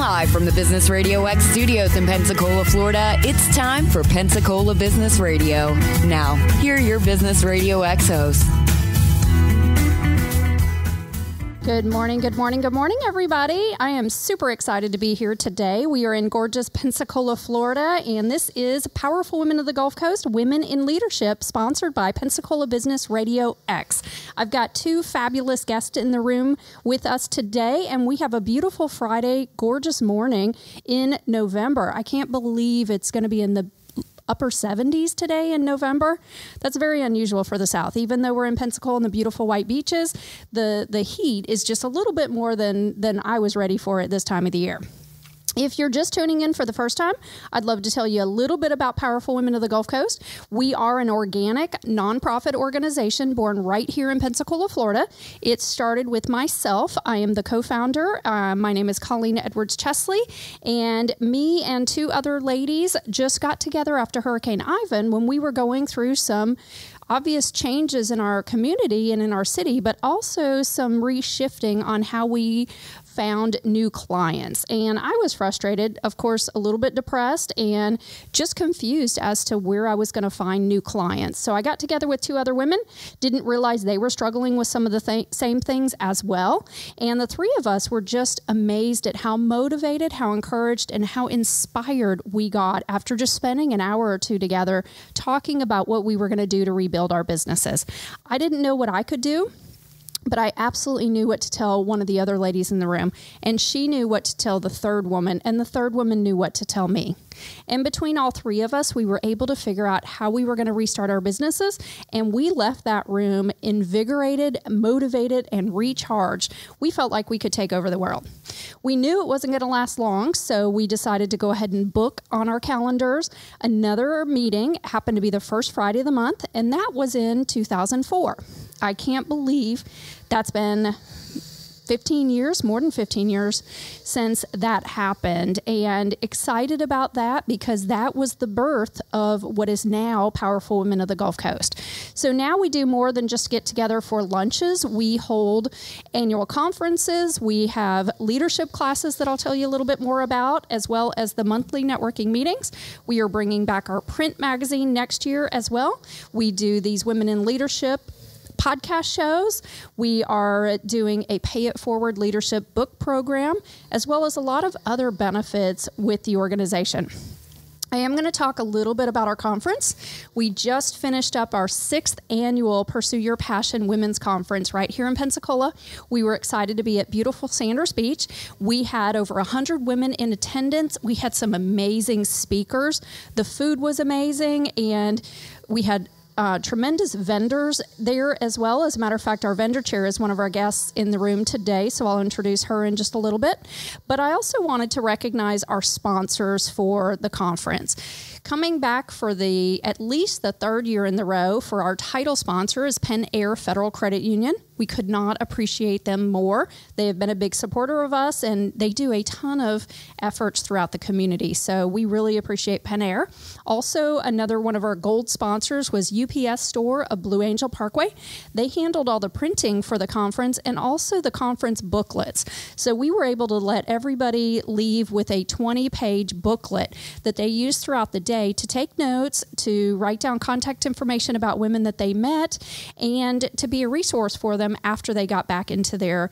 Live from the Business Radio X studios in Pensacola, Florida, it's time for Pensacola Business Radio. Now, here are your Business Radio X hosts. Good morning, everybody. I am super excited to be here today. We are in gorgeous Pensacola, Florida, and this is Powerful Women of the Gulf Coast, Women in Leadership, sponsored by Pensacola Business Radio X. I've got two fabulous guests in the room with us today, and we have a beautiful Friday, gorgeous morning in November. I can't believe it's going to be in the upper 70s today in November. That's very unusual for the South. Even though we're in Pensacola and the beautiful white beaches, the heat is just a little bit more than I was ready for at this time of the year. If you're just tuning in for the first time, I'd love to tell you a little bit about Powerful Women of the Gulf Coast. We are an organic, nonprofit organization born right here in Pensacola, Florida. It started with myself. I am the co-founder. My name is Colleen Edwards-Chesley, and me and two other ladies just got together after Hurricane Ivan when we were going through some obvious changes in our community and in our city, but also some reshifting on how we found new clients. And I was frustrated, of course, a little bit depressed and just confused as to where I was going to find new clients. So I got together with two other women, didn't realize they were struggling with some of the same things as well. And the three of us were just amazed at how motivated, how encouraged, and how inspired we got after just spending an hour or two together talking about what we were going to do to rebuild our businesses. I didn't know what I could do, but I absolutely knew what to tell one of the other ladies in the room, and she knew what to tell the third woman, and the third woman knew what to tell me. And between all three of us, we were able to figure out how we were going to restart our businesses, and we left that room invigorated, motivated, and recharged. We felt like we could take over the world. We knew it wasn't going to last long, so we decided to go ahead and book on our calendars another meeting. It happened to be the first Friday of the month, and that was in 2004. I can't believe that's been 15 years, more than 15 years since that happened, and excited about that because that was the birth of what is now Powerful Women of the Gulf Coast. So now we do more than just get together for lunches. We hold annual conferences. We have leadership classes that I'll tell you a little bit more about, as well as the monthly networking meetings. We are bringing back our print magazine next year as well. We do these Women in Leadership podcast shows. We are doing a Pay It Forward leadership book program, as well as a lot of other benefits with the organization. I am going to talk a little bit about our conference. We just finished up our 6th annual Pursue Your Passion Women's Conference right here in Pensacola. We were excited to be at beautiful Sanders Beach. We had over 100 women in attendance. We had some amazing speakers. The food was amazing, and we had tremendous vendors there as well. As a matter of fact, our vendor chair is one of our guests in the room today, so I'll introduce her in just a little bit. But I also wanted to recognize our sponsors for the conference. Coming back for at least the third year in the row for our title sponsor is Penn Air Federal Credit Union. We could not appreciate them more. They have been a big supporter of us, and they do a ton of efforts throughout the community. So we really appreciate Penn Air. Also, another one of our gold sponsors was UPS Store of Blue Angel Parkway. They handled all the printing for the conference and also the conference booklets. So we were able to let everybody leave with a 20-page booklet that they used throughout the day to take notes, to write down contact information about women that they met, and to be a resource for them after they got back into their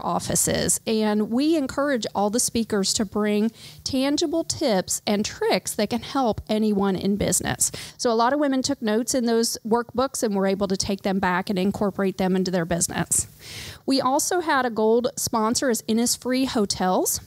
offices. And we encourage all the speakers to bring tangible tips and tricks that can help anyone in business. So a lot of women took notes in those workbooks and were able to take them back and incorporate them into their business. We also had a gold sponsor as Innisfree Hotels.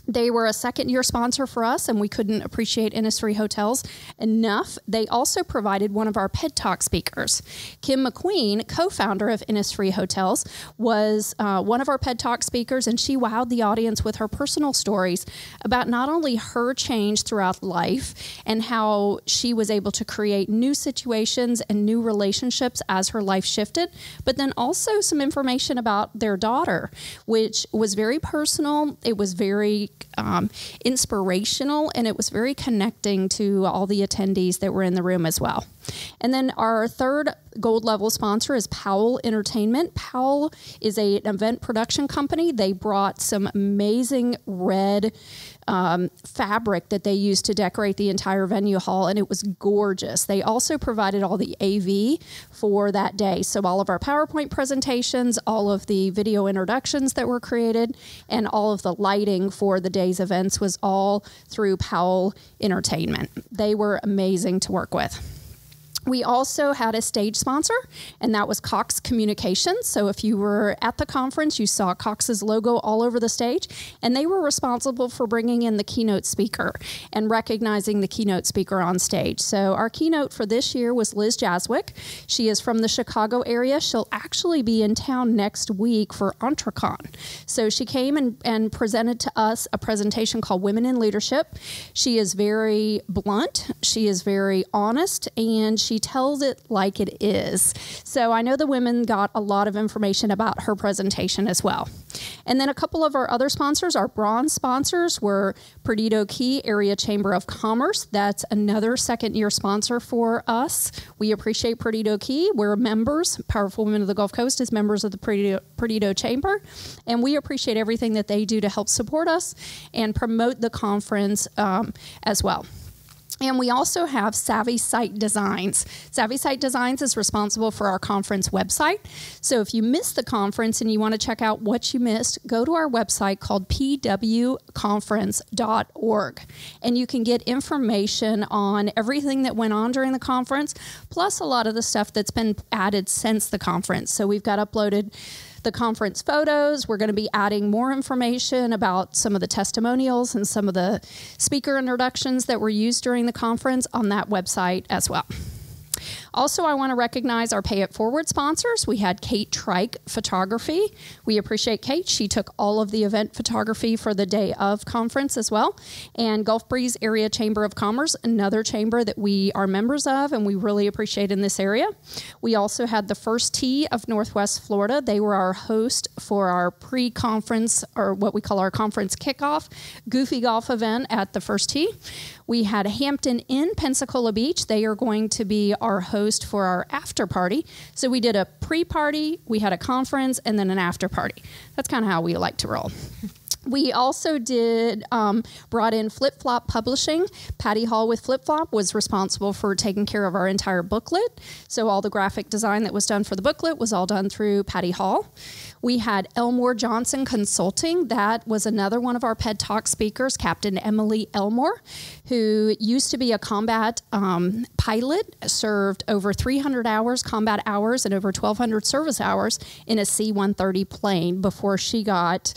They were a second-year sponsor for us, and we couldn't appreciate Innisfree Hotels enough. They also provided one of our PED Talk speakers. Kim McQueen, co-founder of Innisfree Hotels, was one of our PED Talk speakers, and she wowed the audience with her personal stories about not only her change throughout life and how she was able to create new situations and new relationships as her life shifted, but then also some information about their daughter, which was very personal. It was very inspirational, and it was very connecting to all the attendees that were in the room as well. And then our third gold level sponsor is Powell Entertainment. Powell is an event production company. They brought some amazing red fabric that they used to decorate the entire venue hall, and it was gorgeous. They also provided all the AV for that day. So all of our PowerPoint presentations, all of the video introductions that were created, and all of the lighting for the day's events was all through Powell Entertainment. They were amazing to work with. We also had a stage sponsor, and that was Cox Communications. So if you were at the conference, you saw Cox's logo all over the stage, and they were responsible for bringing in the keynote speaker and recognizing the keynote speaker on stage. So our keynote for this year was Liz Jaswick. She is from the Chicago area. She'll actually be in town next week for Entrecon. So she came and presented to us a presentation called Women in Leadership. She is very blunt. She is very honest, and she tells it like it is. So I know the women got a lot of information about her presentation as well. And then a couple of our other sponsors, our bronze sponsors, were Perdido Key Area Chamber of Commerce. That's another second-year sponsor for us. We appreciate Perdido Key. We're members. Powerful Women of the Gulf Coast is members of the Perdido Chamber, and we appreciate everything that they do to help support us and promote the conference as well. And we also have Savvy Site Designs. Savvy Site Designs is responsible for our conference website. So if you missed the conference and you want to check out what you missed, go to our website called pwconference.org. And you can get information on everything that went on during the conference, plus a lot of the stuff that's been added since the conference. So we've got uploaded the conference photos. We're going to be adding more information about some of the testimonials and some of the speaker introductions that were used during the conference on that website as well. Also, I want to recognize our Pay It Forward sponsors. We had Kate Trike Photography. We appreciate Kate. She took all of the event photography for the day of conference as well. And Gulf Breeze Area Chamber of Commerce, another chamber that we are members of and we really appreciate in this area. We also had the First Tee of Northwest Florida. They were our host for our pre-conference, or what we call our conference kickoff, Goofy Golf event at the First Tee. We had Hampton Inn, Pensacola Beach. They are going to be our host for our after party. So we did a pre-party, we had a conference, and then an after party. That's kind of how we like to roll. We also brought in Flip Flop Publishing. Patty Hall with Flip Flop was responsible for taking care of our entire booklet. So all the graphic design that was done for the booklet was all done through Patty Hall. We had Elmore Johnson Consulting. That was another one of our PED Talk speakers, Captain Emily Elmore, who used to be a combat pilot, served over 300 hours, combat hours, and over 1,200 service hours in a C-130 plane before she got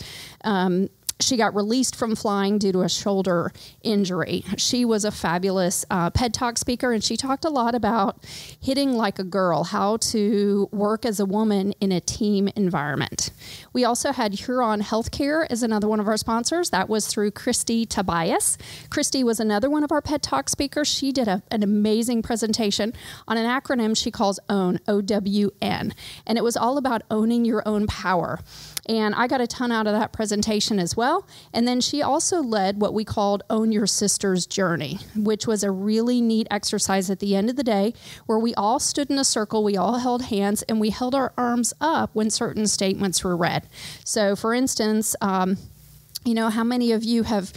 released from flying due to a shoulder injury. She was a fabulous PED Talk speaker, and she talked a lot about hitting like a girl, how to work as a woman in a team environment. We also had Huron Healthcare as another one of our sponsors. That was through Christy Tobias. Christy was another one of our PED Talk speakers. She did an amazing presentation on an acronym she calls OWN, O-W-N, and it was all about owning your own power. And I got a ton out of that presentation as well. And then she also led what we called Own Your Sister's Journey, which was a really neat exercise at the end of the day where we all stood in a circle, we all held hands, and we held our arms up when certain statements were read. So for instance, you know, how many of you have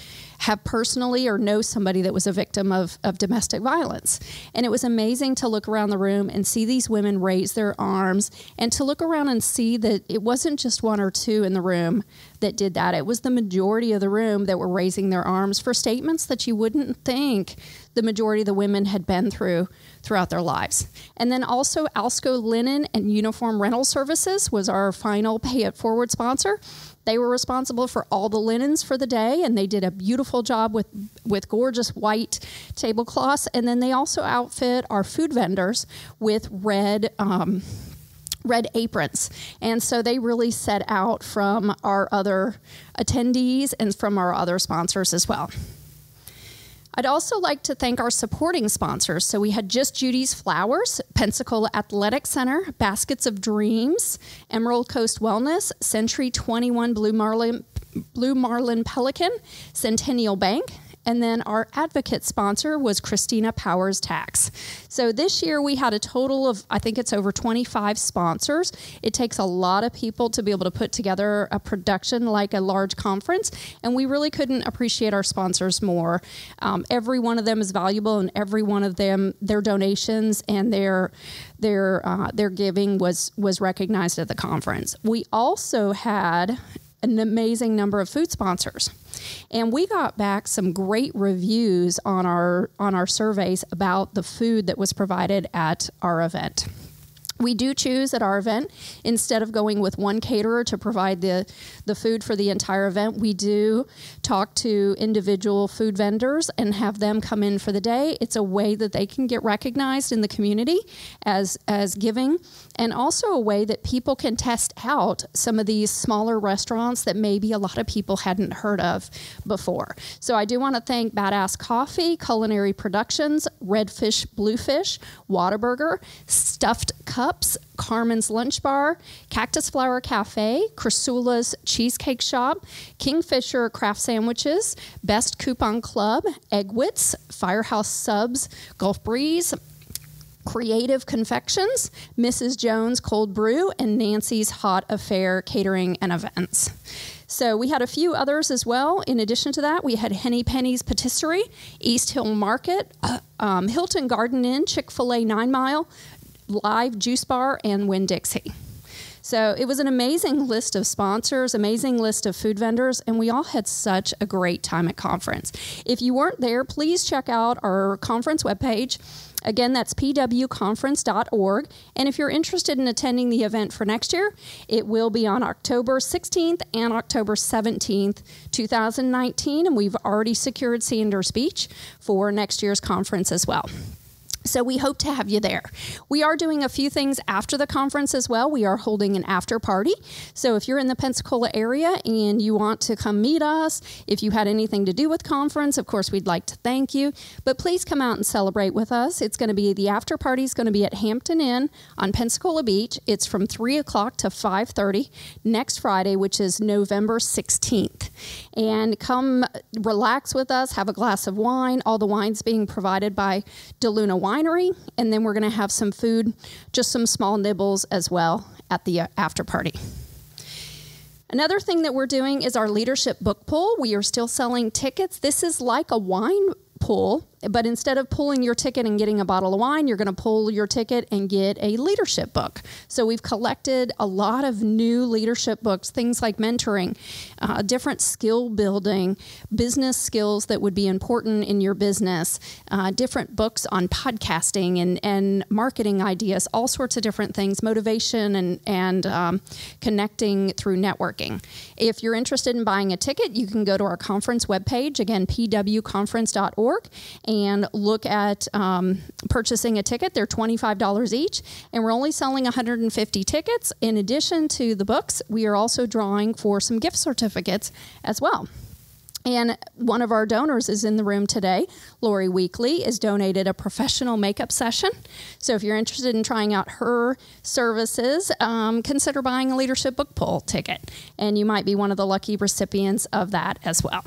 personally or know somebody that was a victim of domestic violence? And it was amazing to look around the room and see these women raise their arms, and to look around and see that it wasn't just one or two in the room that did that. It was the majority of the room that were raising their arms for statements that you wouldn't think the majority of the women had been throughout their lives. And then also Alsco Linen and Uniform Rental Services was our final Pay It Forward sponsor. They were responsible for all the linens for the day, and they did a beautiful job with gorgeous white tablecloths. And then they also outfit our food vendors with red aprons. And so they really set out from our other attendees and from our other sponsors as well. I'd also like to thank our supporting sponsors. So we had Just Judy's Flowers, Pensacola Athletic Center, Baskets of Dreams, Emerald Coast Wellness, Century 21 Blue Marlin Blue Marlin Pelican, Centennial Bank, and then our advocate sponsor was Christina Powers Tax. So this year we had a total of, I think it's over 25 sponsors. It takes a lot of people to be able to put together a production like a large conference, and we really couldn't appreciate our sponsors more. Every one of them is valuable, and every one of them, their donations and their giving was recognized at the conference. We also had an amazing number of food sponsors. And we got back some great reviews on our surveys about the food that was provided at our event. We do choose at our event, instead of going with one caterer to provide the food for the entire event, we do talk to individual food vendors and have them come in for the day. It's a way that they can get recognized in the community as giving, and also a way that people can test out some of these smaller restaurants that maybe a lot of people hadn't heard of before. So I do want to thank Badass Coffee, Culinary Productions, Redfish Bluefish, Whataburger, Stuffed Cups, Carmen's Lunch Bar, Cactus Flower Cafe, Crisula's Cheesecake Shop, Kingfisher Craft Sandwiches, Best Coupon Club, Eggwitz, Firehouse Subs, Gulf Breeze, Creative Confections, Mrs. Jones Cold Brew, and Nancy's Hot Affair Catering and Events. So we had a few others as well. In addition to that, we had Henny Penny's Patisserie, East Hill Market, Hilton Garden Inn, Chick-fil-A 9 Mile, Live Juice Bar, and Winn-Dixie. So it was an amazing list of sponsors, amazing list of food vendors, and we all had such a great time at conference. If you weren't there, please check out our conference webpage. Again, that's pwconference.org. And if you're interested in attending the event for next year, it will be on October 16th and October 17th, 2019. And we've already secured Sanders Beach for next year's conference as well. So we hope to have you there. We are doing a few things after the conference as well. We are holding an after party. So if you're in the Pensacola area and you want to come meet us, if you had anything to do with conference, of course, we'd like to thank you. But please come out and celebrate with us. It's going to be, the after party is going to be at Hampton Inn on Pensacola Beach. It's from 3 o'clock to 5:30 next Friday, which is November 16th. And come relax with us, have a glass of wine. All the wine's being provided by DeLuna Winery, and then we're going to have some food, just some small nibbles as well at the after party. Another thing that we're doing is our leadership book pull. We are still selling tickets. This is like a wine pull, but instead of pulling your ticket and getting a bottle of wine, you're going to pull your ticket and get a leadership book. So we've collected a lot of new leadership books, things like mentoring, different skill building, business skills that would be important in your business, different books on podcasting and marketing ideas, all sorts of different things, motivation and connecting through networking. If you're interested in buying a ticket, you can go to our conference webpage, again, pwconference.org, and look at purchasing a ticket. They're $25 each, and we're only selling 150 tickets. In addition to the books, we are also drawing for some gift certificates as well. And one of our donors is in the room today. Lori Weekly has donated a professional makeup session. So if you're interested in trying out her services, consider buying a leadership book pull ticket. And you might be one of the lucky recipients of that as well.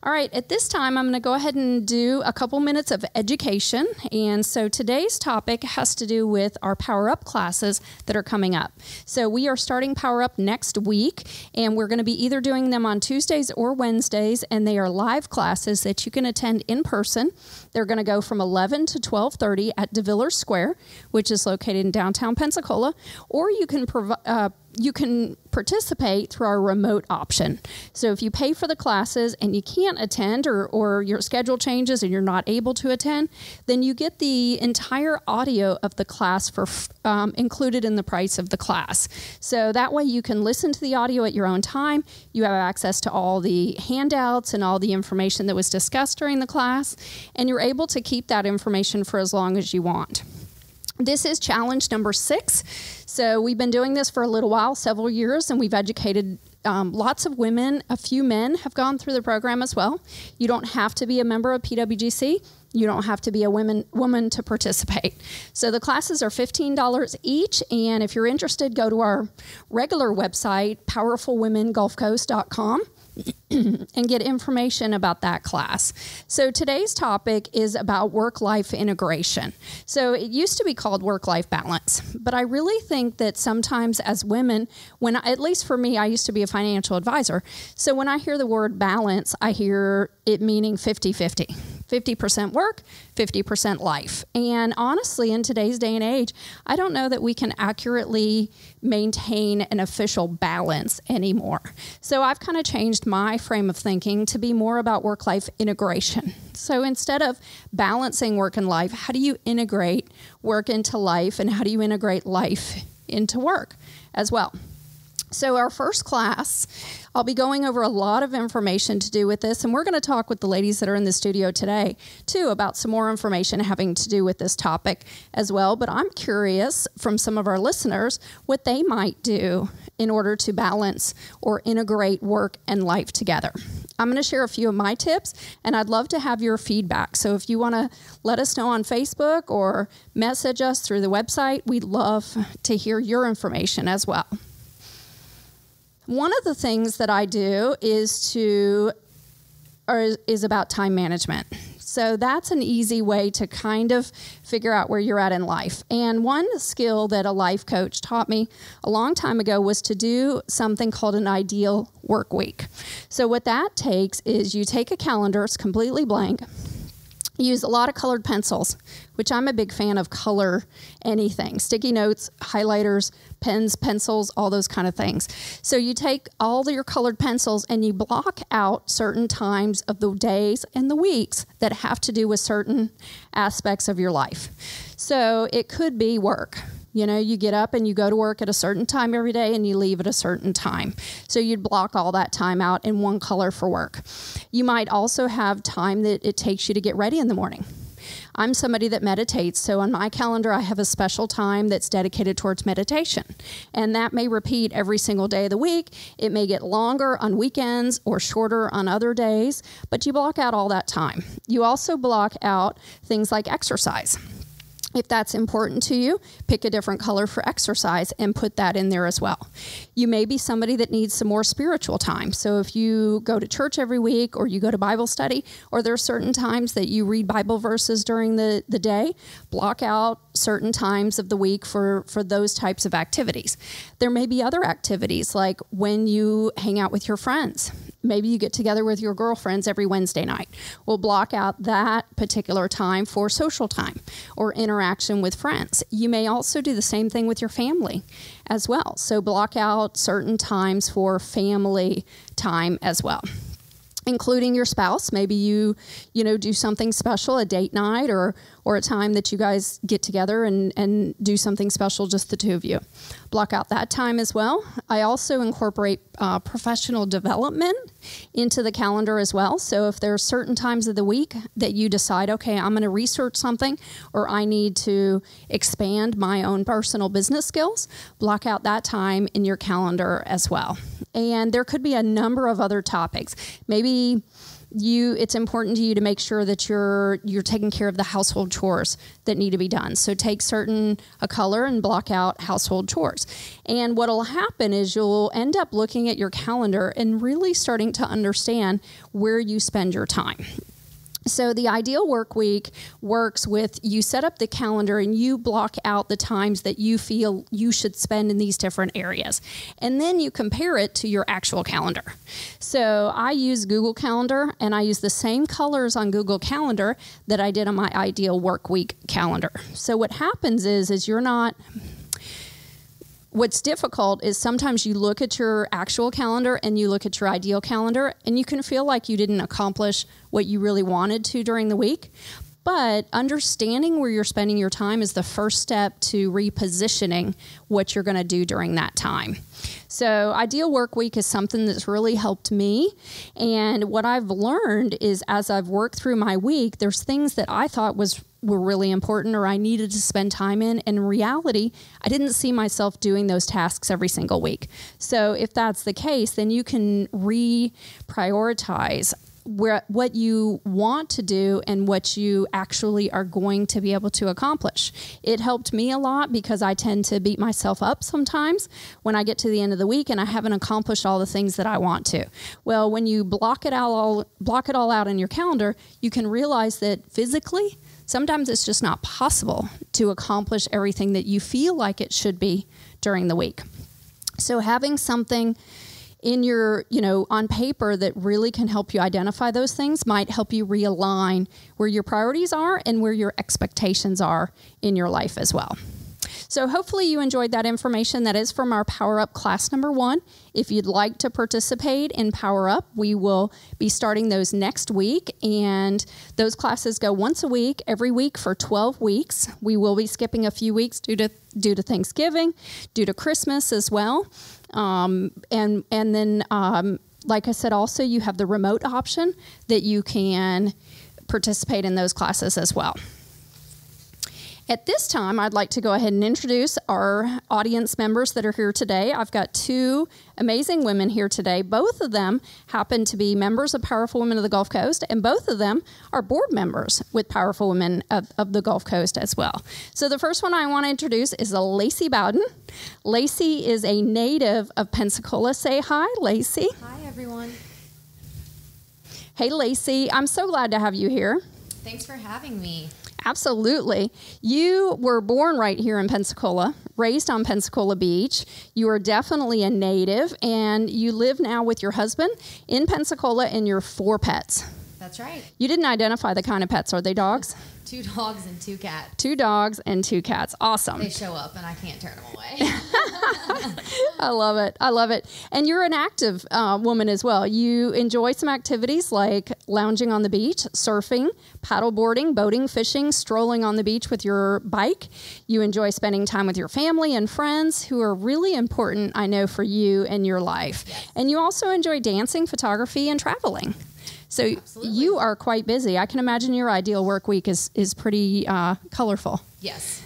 All right, at this time, I'm going to go ahead and do a couple minutes of education. And so today's topic has to do with our Power Up classes that are coming up. So we are starting Power Up next week, and we're going to be either doing them on Tuesdays or Wednesdays, and they are live classes that you can attend in person. They're going to go from 11 to 12:30 at DeVillers Square, which is located in downtown Pensacola, or you can participate through our remote option. So if you pay for the classes and you can't attend or your schedule changes and you're not able to attend, then you get the entire audio of the class for included in the price of the class. So that way you can listen to the audio at your own time. You have access to all the handouts and all the information that was discussed during the class, and you're able to keep that information for as long as you want. This is challenge number 6. So we've been doing this for a little while, several years, and we've educated lots of women. A few men have gone through the program as well. You don't have to be a member of PWGC. You don't have to be a woman to participate. So the classes are $15 each, and if you're interested, go to our regular website, powerfulwomengulfcoast.com. and get information about that class. So today's topic is about work-life integration. So it used to be called work-life balance, but I really think that sometimes as women, at least for me, I used to be a financial advisor. So when I hear the word balance, I hear it meaning 50-50. 50% work, 50% life. And honestly, in today's day and age, I don't know that we can accurately maintain an official balance anymore. So I've kind of changed my frame of thinking to be more about work-life integration. So instead of balancing work and life, how do you integrate work into life, and how do you integrate life into work as well? So our first class, I'll be going over a lot of information to do with this, and we're going to talk with the ladies that are in the studio today, too, about some more information having to do with this topic as well. But I'm curious from some of our listeners what they might do in order to balance or integrate work and life together. I'm going to share a few of my tips, and I'd love to have your feedback. So if you want to let us know on Facebook or message us through the website, we'd love to hear your information as well. One of the things that I do is about time management. So that's an easy way to kind of figure out where you're at in life. And one skill that a life coach taught me a long time ago was to do something called an ideal work week. So what that takes is you take a calendar, it's completely blank. Use a lot of colored pencils, which I'm a big fan of color anything. Sticky notes, highlighters, pens, pencils, all those kind of things. So you take all your colored pencils and you block out certain times of the days and the weeks that have to do with certain aspects of your life. So it could be work. You know, you get up and you go to work at a certain time every day and you leave at a certain time. So you'd block all that time out in one color for work. You might also have time that it takes you to get ready in the morning. I'm somebody that meditates, so on my calendar I have a special time that's dedicated towards meditation. And that may repeat every single day of the week. It may get longer on weekends or shorter on other days, but you block out all that time. You also block out things like exercise. If that's important to you, pick a different color for exercise and put that in there as well. You may be somebody that needs some more spiritual time. So if you go to church every week or you go to Bible study, or there are certain times that you read Bible verses during the day, block out certain times of the week for those types of activities. There may be other activities like when you hang out with your friends. Maybe you get together with your girlfriends every Wednesday night. We'll block out that particular time for social time or interaction with friends. You may also do the same thing with your family as well. So block out certain times for family time as well, including your spouse. Maybe you do something special, a date night or a time that you guys get together and do something special, just the two of you. Block out that time as well. I also incorporate professional development into the calendar as well. So if there are certain times of the week that you decide, okay, I'm going to research something or I need to expand my own personal business skills, block out that time in your calendar as well. And there could be a number of other topics. Maybe it's important to you to make sure that you're taking care of the household chores that need to be done. So take a color and block out household chores. And what'll happen is you'll end up looking at your calendar and really starting to understand where you spend your time. So the ideal work week works with you set up the calendar and you block out the times that you feel you should spend in these different areas. And then you compare it to your actual calendar. So I use Google Calendar and I use the same colors on Google Calendar that I did on my ideal work week calendar. So what happens is you're not... What's difficult is sometimes you look at your actual calendar and you look at your ideal calendar and you can feel like you didn't accomplish what you really wanted to during the week. But understanding where you're spending your time is the first step to repositioning what you're going to do during that time. So ideal work week is something that's really helped me. And what I've learned is as I've worked through my week, there's things that I thought were really important or I needed to spend time in. And in reality, I didn't see myself doing those tasks every single week. So if that's the case, then you can reprioritize what you want to do and what you actually are going to be able to accomplish. It helped me a lot because I tend to beat myself up sometimes when I get to the end of the week and I haven't accomplished all the things that I want to. Well, when you block it all out in your calendar, you can realize that physically, sometimes it's just not possible to accomplish everything that you feel like it should be during the week. So having something in your, on paper that really can help you identify those things might help you realign where your priorities are and where your expectations are in your life as well. So hopefully you enjoyed that information. That is from our Power Up class number 1. If you'd like to participate in Power Up, we will be starting those next week. And those classes go once a week, every week for 12 weeks. We will be skipping a few weeks due to Thanksgiving, due to Christmas as well. And then, like I said, also you have the remote option that you can participate in those classes as well. At this time, I'd like to go ahead and introduce our audience members that are here today. I've got 2 amazing women here today. Both of them happen to be members of Powerful Women of the Gulf Coast, and both of them are board members with Powerful Women of the Gulf Coast as well. So the first one I want to introduce is Lacey Bowden. Lacey is a native of Pensacola. Say hi, Lacey. Hi, everyone. Hey, Lacey. I'm so glad to have you here. Thanks for having me. Absolutely. You were born right here in Pensacola, raised on Pensacola Beach. You are definitely a native, and you live now with your husband in Pensacola and your 4 pets. That's right. You didn't identify the kind of pets. Are they dogs? 2 dogs and 2 cats. 2 dogs and 2 cats. Awesome. They show up, and I can't turn them away. I love it. I love it. And you're an active woman as well. You enjoy some activities like lounging on the beach, surfing, paddleboarding, boating, fishing, strolling on the beach with your bike. You enjoy spending time with your family and friends who are really important, I know, for you and your life. Yes. And you also enjoy dancing, photography, and traveling. So Absolutely. You are quite busy. I can imagine your ideal work week is pretty colorful. Yes.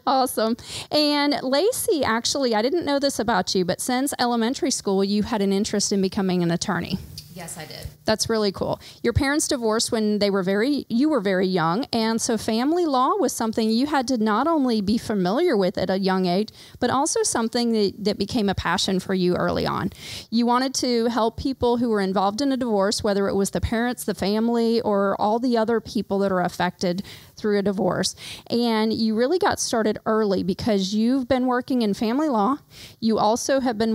Awesome. And Lacey, actually, I didn't know this about you, but since elementary school, you had an interest in becoming an attorney. Yes, I did. That's really cool. Your parents divorced when you were very young, and so family law was something you had to not only be familiar with at a young age, but also something that became a passion for you early on. You wanted to help people who were involved in a divorce, whether it was the parents, the family, or all the other people that are affected through a divorce. And you really got started early because you've been working in family law. You also have been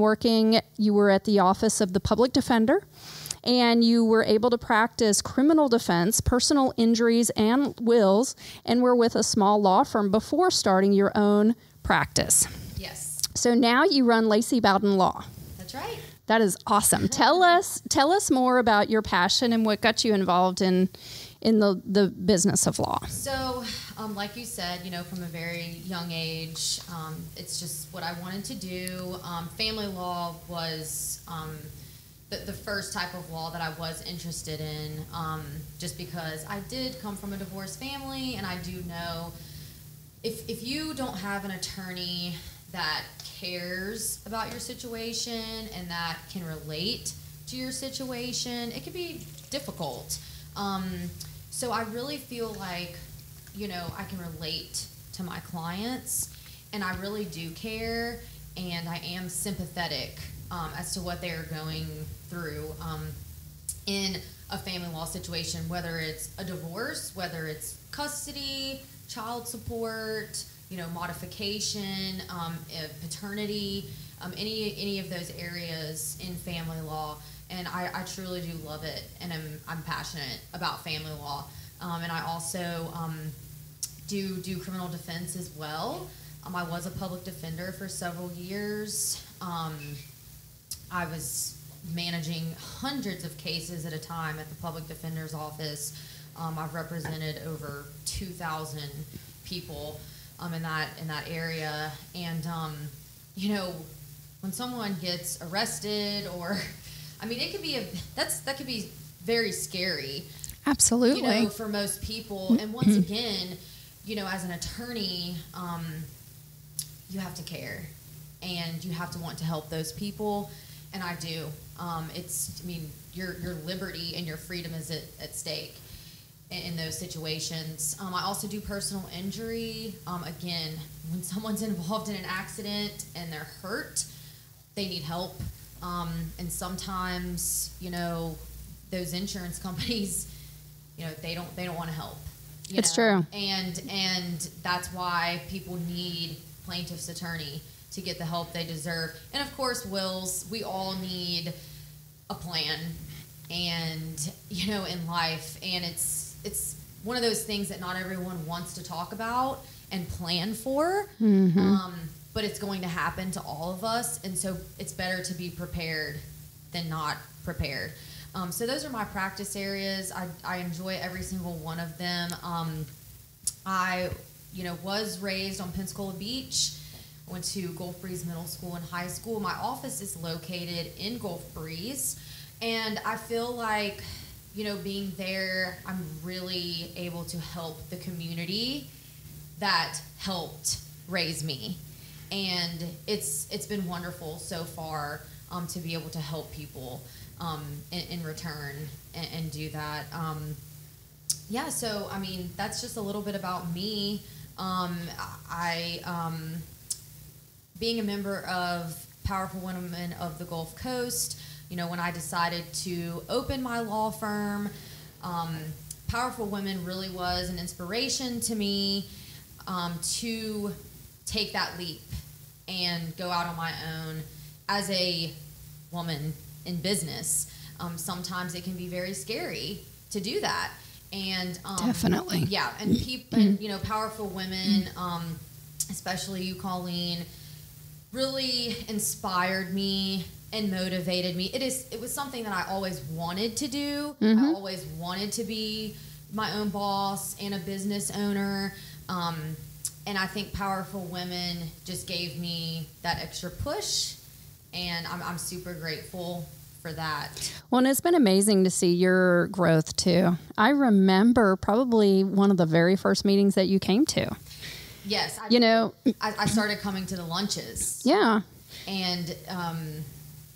you were at the Office of the Public Defender, and you were able to practice criminal defense, personal injuries, and wills, and were with a small law firm before starting your own practice. Yes. So now you run Lacey Bowden Law. That's right. That is awesome. Tell us more about your passion and what got you involved in the business of law. So, like you said, from a very young age, it's just what I wanted to do. Family law was the first type of law that I was interested in, just because I did come from a divorced family, and I do know if you don't have an attorney that cares about your situation and that can relate to your situation, it can be difficult. So I really feel like, I can relate to my clients, and I really do care, and I am sympathetic as to what they're going through in a family law situation, whether it's a divorce, whether it's custody, child support, modification, paternity, any of those areas in family law. And I truly do love it, and I'm passionate about family law. And I also do criminal defense as well. I was a public defender for several years. I was managing hundreds of cases at a time at the public defender's office. I've represented over 2,000 people in that area. And when someone gets arrested, or it could be that could be very scary. Absolutely. For most people. And once again, as an attorney, you have to care, and you have to want to help those people. and I do. Your liberty and your freedom is at stake in those situations. I also do personal injury. Again, when someone's involved in an accident and they're hurt, they need help. And sometimes, those insurance companies, they don't want to help. It's true. And that's why people need plaintiff's attorney to get the help they deserve. And of course, wills, we all need a plan and, in life. And it's one of those things that not everyone wants to talk about and plan for. But it's going to happen to all of us. And so it's better to be prepared than not prepared. So those are my practice areas. I enjoy every single one of them. I was raised on Pensacola Beach. I went to Gulf Breeze Middle School and high school. My office is located in Gulf Breeze. And I feel like, being there, I'm really able to help the community that helped raise me. And it's been wonderful so far to be able to help people in return and do that. So, that's just a little bit about me. Being a member of Powerful Women of the Gulf Coast, when I decided to open my law firm, Powerful Women really was an inspiration to me to take that leap and go out on my own as a woman in business. Sometimes it can be very scary to do that. And definitely. Yeah, and people, and, powerful women, especially you, Colleen, really inspired me and motivated me. It was something that I always wanted to do. I always wanted to be my own boss and a business owner. And I think Powerful Women just gave me that extra push, and I'm super grateful for that. Well, and it's been amazing to see your growth too. I remember probably one of the very first meetings that you came to. Yes. I started coming to the lunches. Yeah. And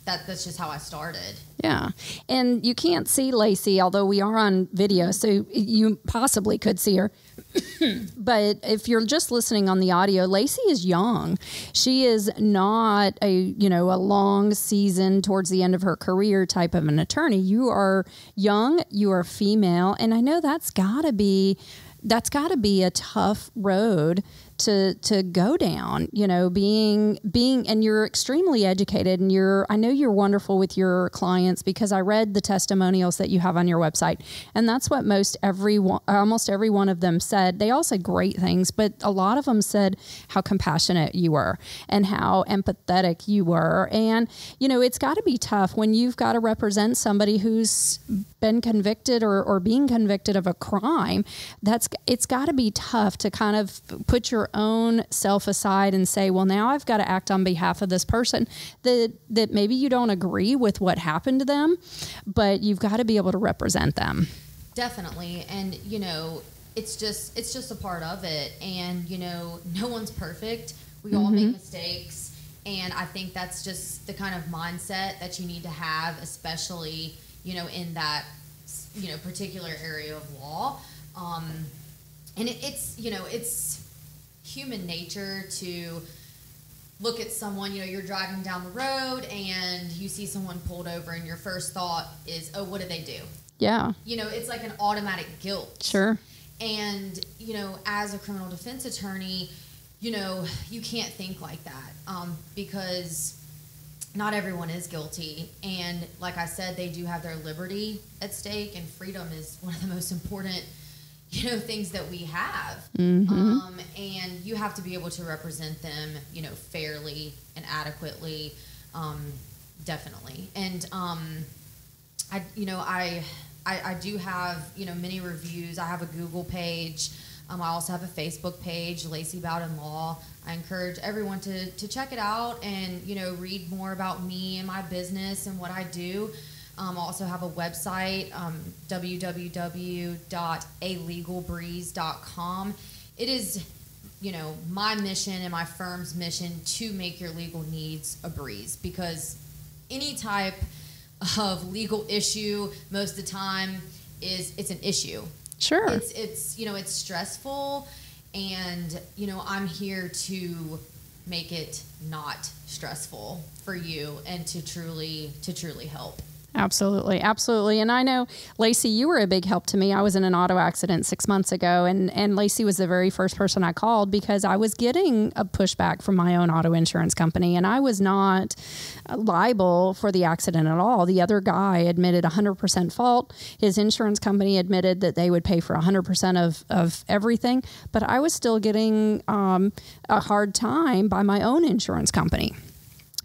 that's just how I started. Yeah. And you can't see Lacey, although we are on video, so you possibly could see her. But if you're just listening on the audio, Lacey is young. She is not a long season towards the end of her career type of an attorney. You are young, you are female, and I know that's got to be a tough road to go down, being, and you're extremely educated, and I know you're wonderful with your clients, because I read the testimonials that you have on your website, and that's what almost every one of them said. They all said great things, but a lot of them said how compassionate you were and how empathetic you were. And, it's got to be tough when you've got to represent somebody who's been convicted or being convicted of a crime. It's got to be tough to kind of put your own self aside and say, well, now I've got to act on behalf of this person that maybe you don't agree with what happened to them, but you've got to be able to represent them. Definitely. And, it's just a part of it. And, no one's perfect. We all make mistakes. And I think that's just the kind of mindset that you need to have, especially, in that, particular area of law. And it's human nature to look at someone, you're driving down the road and you see someone pulled over and your first thought is, oh, what did they do? Yeah. It's like an automatic guilt. Sure. And, as a criminal defense attorney, you can't think like that because not everyone is guilty. And like I said, they do have their liberty at stake, and freedom is one of the most important things that we have. And you have to be able to represent them, fairly and adequately, definitely. And I do have, many reviews. I have a Google page. I also have a Facebook page, Lacey Bowden Law. I encourage everyone to check it out and, read more about me and my business and what I do. I also have a website, www.alegalbreeze.com. It is, my mission and my firm's mission to make your legal needs a breeze, because any type of legal issue, most of the time it's an issue. Sure. It's it's stressful, and I'm here to make it not stressful for you and to truly help. Absolutely. Absolutely. And I know, Lacey, you were a big help to me. I was in an auto accident 6 months ago, and Lacey was the very first person I called because I was getting a pushback from my own auto insurance company, and I was not liable for the accident at all. The other guy admitted 100% fault. His insurance company admitted that they would pay for 100% of everything, but I was still getting a hard time by my own insurance company.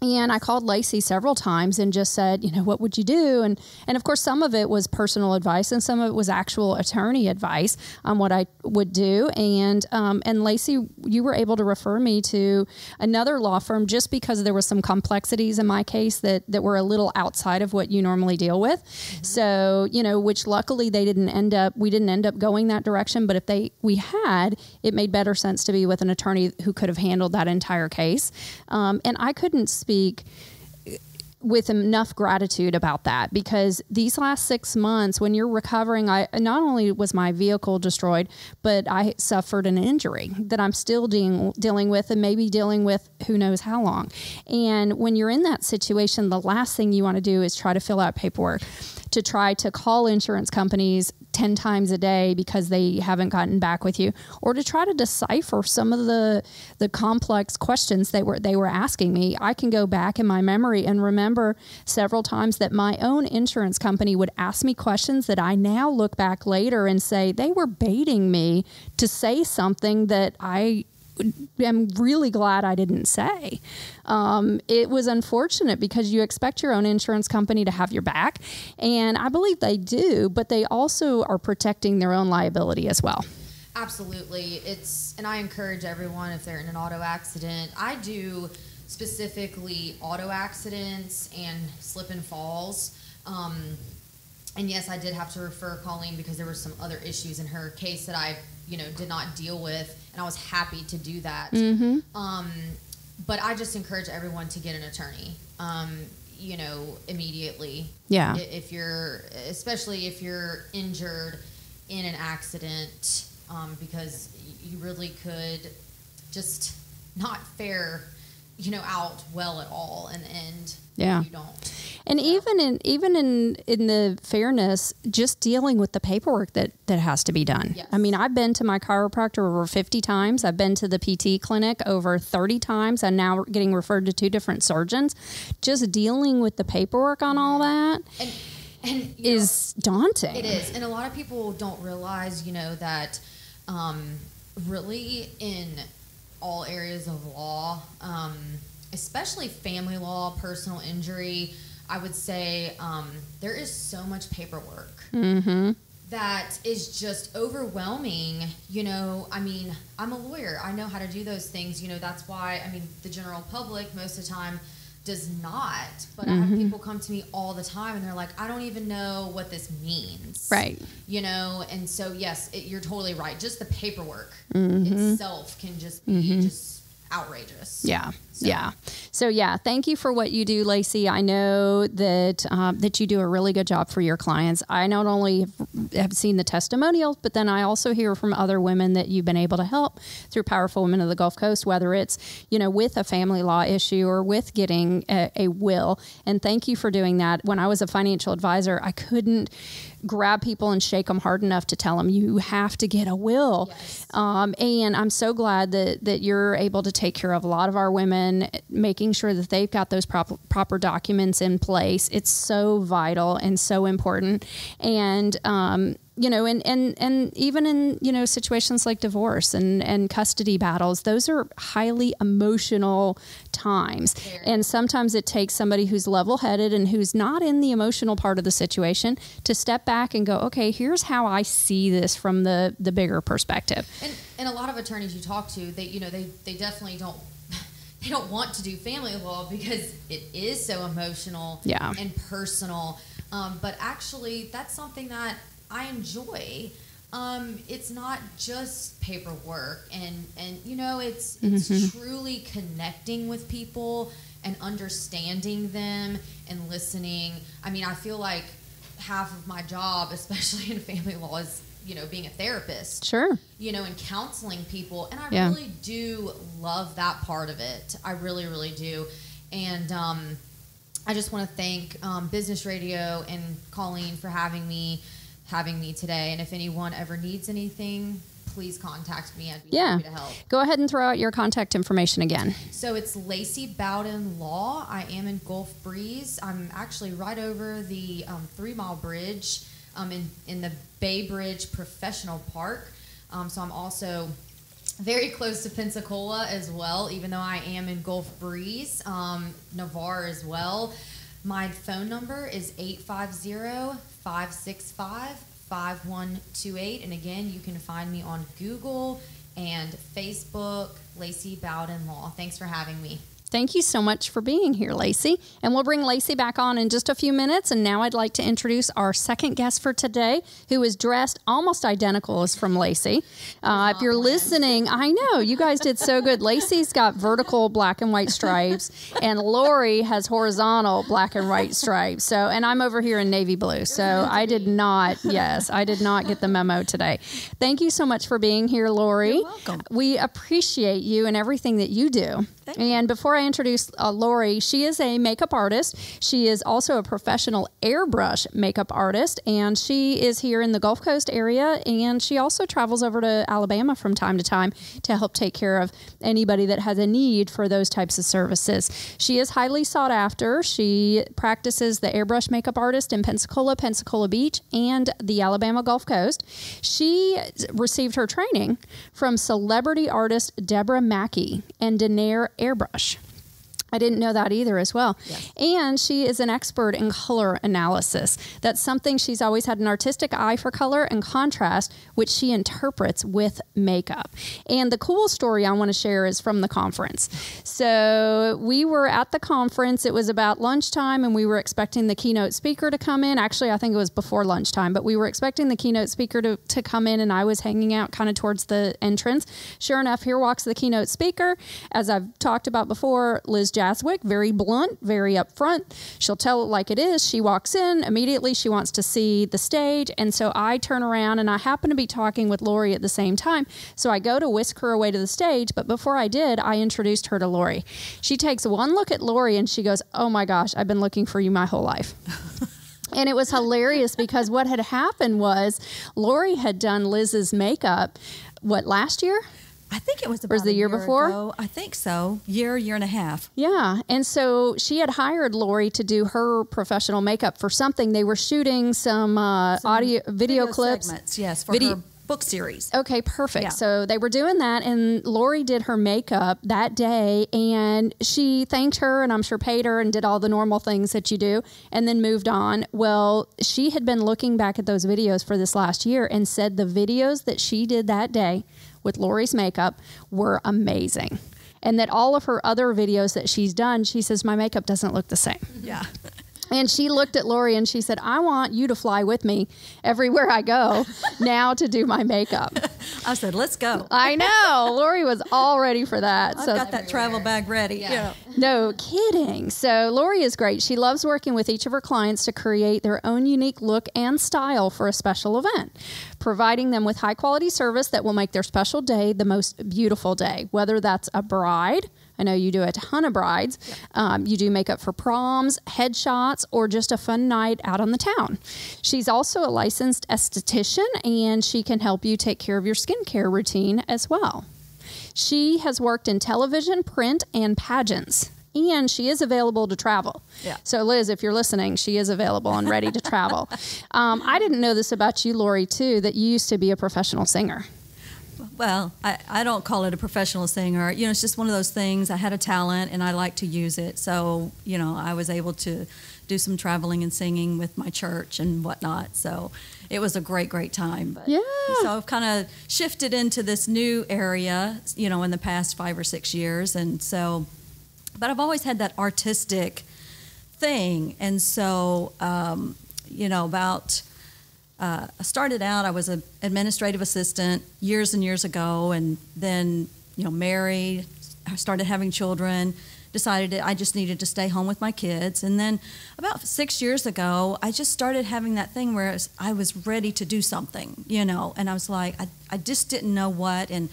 And I called Lacey several times and just said, what would you do? And of course, some of it was personal advice and some of it was actual attorney advice on what I would do. And Lacey, you were able to refer me to another law firm just because there were some complexities in my case that were a little outside of what you normally deal with. Mm-hmm. So, which luckily we didn't end up going that direction. But if we had, it made better sense to be with an attorney who could have handled that entire case. And I couldn't speak with enough gratitude about that, because these last 6 months when you're recovering, not only was my vehicle destroyed, but I suffered an injury that I'm still dealing with and maybe dealing with who knows how long. And when you're in that situation, the last thing you want to do is try to fill out paperwork, to try to call insurance companies 10 times a day because they haven't gotten back with you, or to try to decipher some of the complex questions they were asking me. I can go back in my memory and remember several times that my own insurance company would ask me questions that I now look back later and say they were baiting me to say something that I'm really glad I didn't say. It was unfortunate because you expect your own insurance company to have your back, and I believe they do, but they also are protecting their own liability as well. Absolutely. And I encourage everyone, if they're in an auto accident, I do specifically auto accidents and slip and falls. And yes, I did have to refer Colleen because there were some other issues in her case that I did not deal with, and I was happy to do that. Mm-hmm. But I just encourage everyone to get an attorney, immediately. Yeah. Especially if you're injured in an accident, because you really could just not fare, out well at all, and yeah. You don't. And even in the fairness, just dealing with the paperwork that has to be done. Yes. I mean, I've been to my chiropractor over 50 times. I've been to the PT clinic over 30 times. I'm now getting referred to 2 different surgeons. Just dealing with the paperwork on all that is daunting. It is. And a lot of people don't realize, that really in all areas of law, especially family law, personal injury, I would say there is so much paperwork mm-hmm. that is just overwhelming. I mean, I'm a lawyer. I know how to do those things. That's why, the general public most of the time does not. But mm-hmm. I have people come to me all the time and they're like, I don't even know what this means. Right. And so, yes, you're totally right. Just the paperwork mm-hmm. itself can just be mm-hmm. outrageous. Yeah. Yeah. So thank you for what you do, Lacey. I know that you do a really good job for your clients. I not only have seen the testimonials, but then I also hear from other women that you've been able to help through Powerful Women of the Gulf Coast, whether it's, with a family law issue or with getting a will. And thank you for doing that. When I was a financial advisor, I couldn't grab people and shake them hard enough to tell them you have to get a will. Yes. And I'm so glad that you're able to take care of a lot of our women, making sure that they've got those proper documents in place. It's so vital and so important. And, and even in, situations like divorce and custody battles, those are highly emotional times. Fair. And sometimes it takes somebody who's level-headed and who's not in the emotional part of the situation to step back and go, okay, here's how I see this from the bigger perspective. And a lot of attorneys you talk to, they definitely don't want to do family law because it is so emotional and personal. But actually, that's something that I enjoy. It's not just paperwork, and it's truly connecting with people and understanding them and listening. I mean, I feel like half of my job, especially in family law, is, being a therapist. Sure. And counseling people. And I really do love that part of it. I really, really do. And I just want to thank Business Radio and Colleen for having me today. And if anyone ever needs anything, please contact me. I'd be happy to help. Go ahead and throw out your contact information again. So it's Lacey Bowden Law. I am in Gulf Breeze. I'm actually right over the 3 Mile Bridge in the Bay Bridge Professional Park. So I'm also very close to Pensacola as well, even though I am in Gulf Breeze, Navarre as well. My phone number is 850-565-5128. And again, you can find me on Google and Facebook, Lacey Bowden Law. Thanks for having me. Thank you so much for being here, Lacey. And we'll bring Lacey back on in just a few minutes. And now I'd like to introduce our second guest for today, who is dressed almost identical as from Lacey. If you're listening, I know, you guys did so good. Lacey's got vertical black and white stripes, and Lori has horizontal black and white stripes. So, and I'm over here in navy blue. So I did not get the memo today. Thank you so much for being here, Lori. You're welcome. We appreciate you and everything that you do. And before I introduce Lori, she is a makeup artist. She is also a professional airbrush makeup artist, and she is here in the Gulf Coast area, and she also travels over to Alabama from time to time to help take care of anybody that has a need for those types of services. She is highly sought after. She practices the airbrush makeup artist in Pensacola, Pensacola Beach, and the Alabama Gulf Coast. She received her training from celebrity artist Deborah Mackey and Danair Airbrush. I didn't know that either as well. Yes. And she is an expert in color analysis. That's something she's always had an artistic eye for color and contrast, which she interprets with makeup. And the cool story I want to share is from the conference. So we were at the conference. It was about lunchtime, and we were expecting the keynote speaker to come in. Actually, I think it was before lunchtime, but we were expecting the keynote speaker to come in, and I was hanging out kind of towards the entrance. Sure enough, here walks the keynote speaker. As I've talked about before, Liz Jaswick, very blunt, very upfront. She'll tell it like it is. She walks in, immediately she wants to see the stage, and so I turn around, and I happen to be talking with Lori at the same time, so I go to whisk her away to the stage, but before I did, I introduced her to Lori. She takes one look at Lori, and she goes, "Oh my gosh, I've been looking for you my whole life." And it was hilarious because what had happened was Lori had done Liz's makeup, last year? I think it was about the year before ago. I think so. Year and a half. Yeah. And so she had hired Lori to do her professional makeup for something. They were shooting some video clips. Segments, yes, for her book series. Okay, perfect. Yeah. So they were doing that, and Lori did her makeup that day, and she thanked her, and I'm sure paid her and did all the normal things that you do, and then moved on. Well, she had been looking back at those videos for this last year and said the videos that she did that day with Lori's makeup were amazing. And that all of her other videos that she's done, she says, my makeup doesn't look the same. Yeah. And she looked at Lori and she said, I want you to fly with me everywhere I go now to do my makeup. I said, let's go. I know. Lori was all ready for that. I've got that travel bag ready. Yeah. No kidding. So Lori is great. She loves working with each of her clients to create their own unique look and style for a special event, providing them with high quality service that will make their special day the most beautiful day, whether that's a bride. I know you do a ton of brides. Yeah. You do makeup for proms, headshots, or just a fun night out on the town. She's also a licensed esthetician, and she can help you take care of your skincare routine as well. She has worked in television, print, and pageants. And she is available to travel. Yeah. So, Liz, if you're listening, she is available and ready to travel. I didn't know this about you, Lori, too, that you used to be a professional singer. Well, I don't call it a professional singer. You know, it's just one of those things. I had a talent, and I like to use it. So, you know, I was able to do some traveling and singing with my church and whatnot. So it was a great, great time. But, yeah. So I've kind of shifted into this new area, you know, in the past 5 or 6 years. And so, but I've always had that artistic thing. And so, you know, I started out, I was an administrative assistant years and years ago, and then, you know, married, I started having children, decided that I just needed to stay home with my kids. And then about 6 years ago, I just started having that thing where I was ready to do something, you know, and I was like, I just didn't know what. And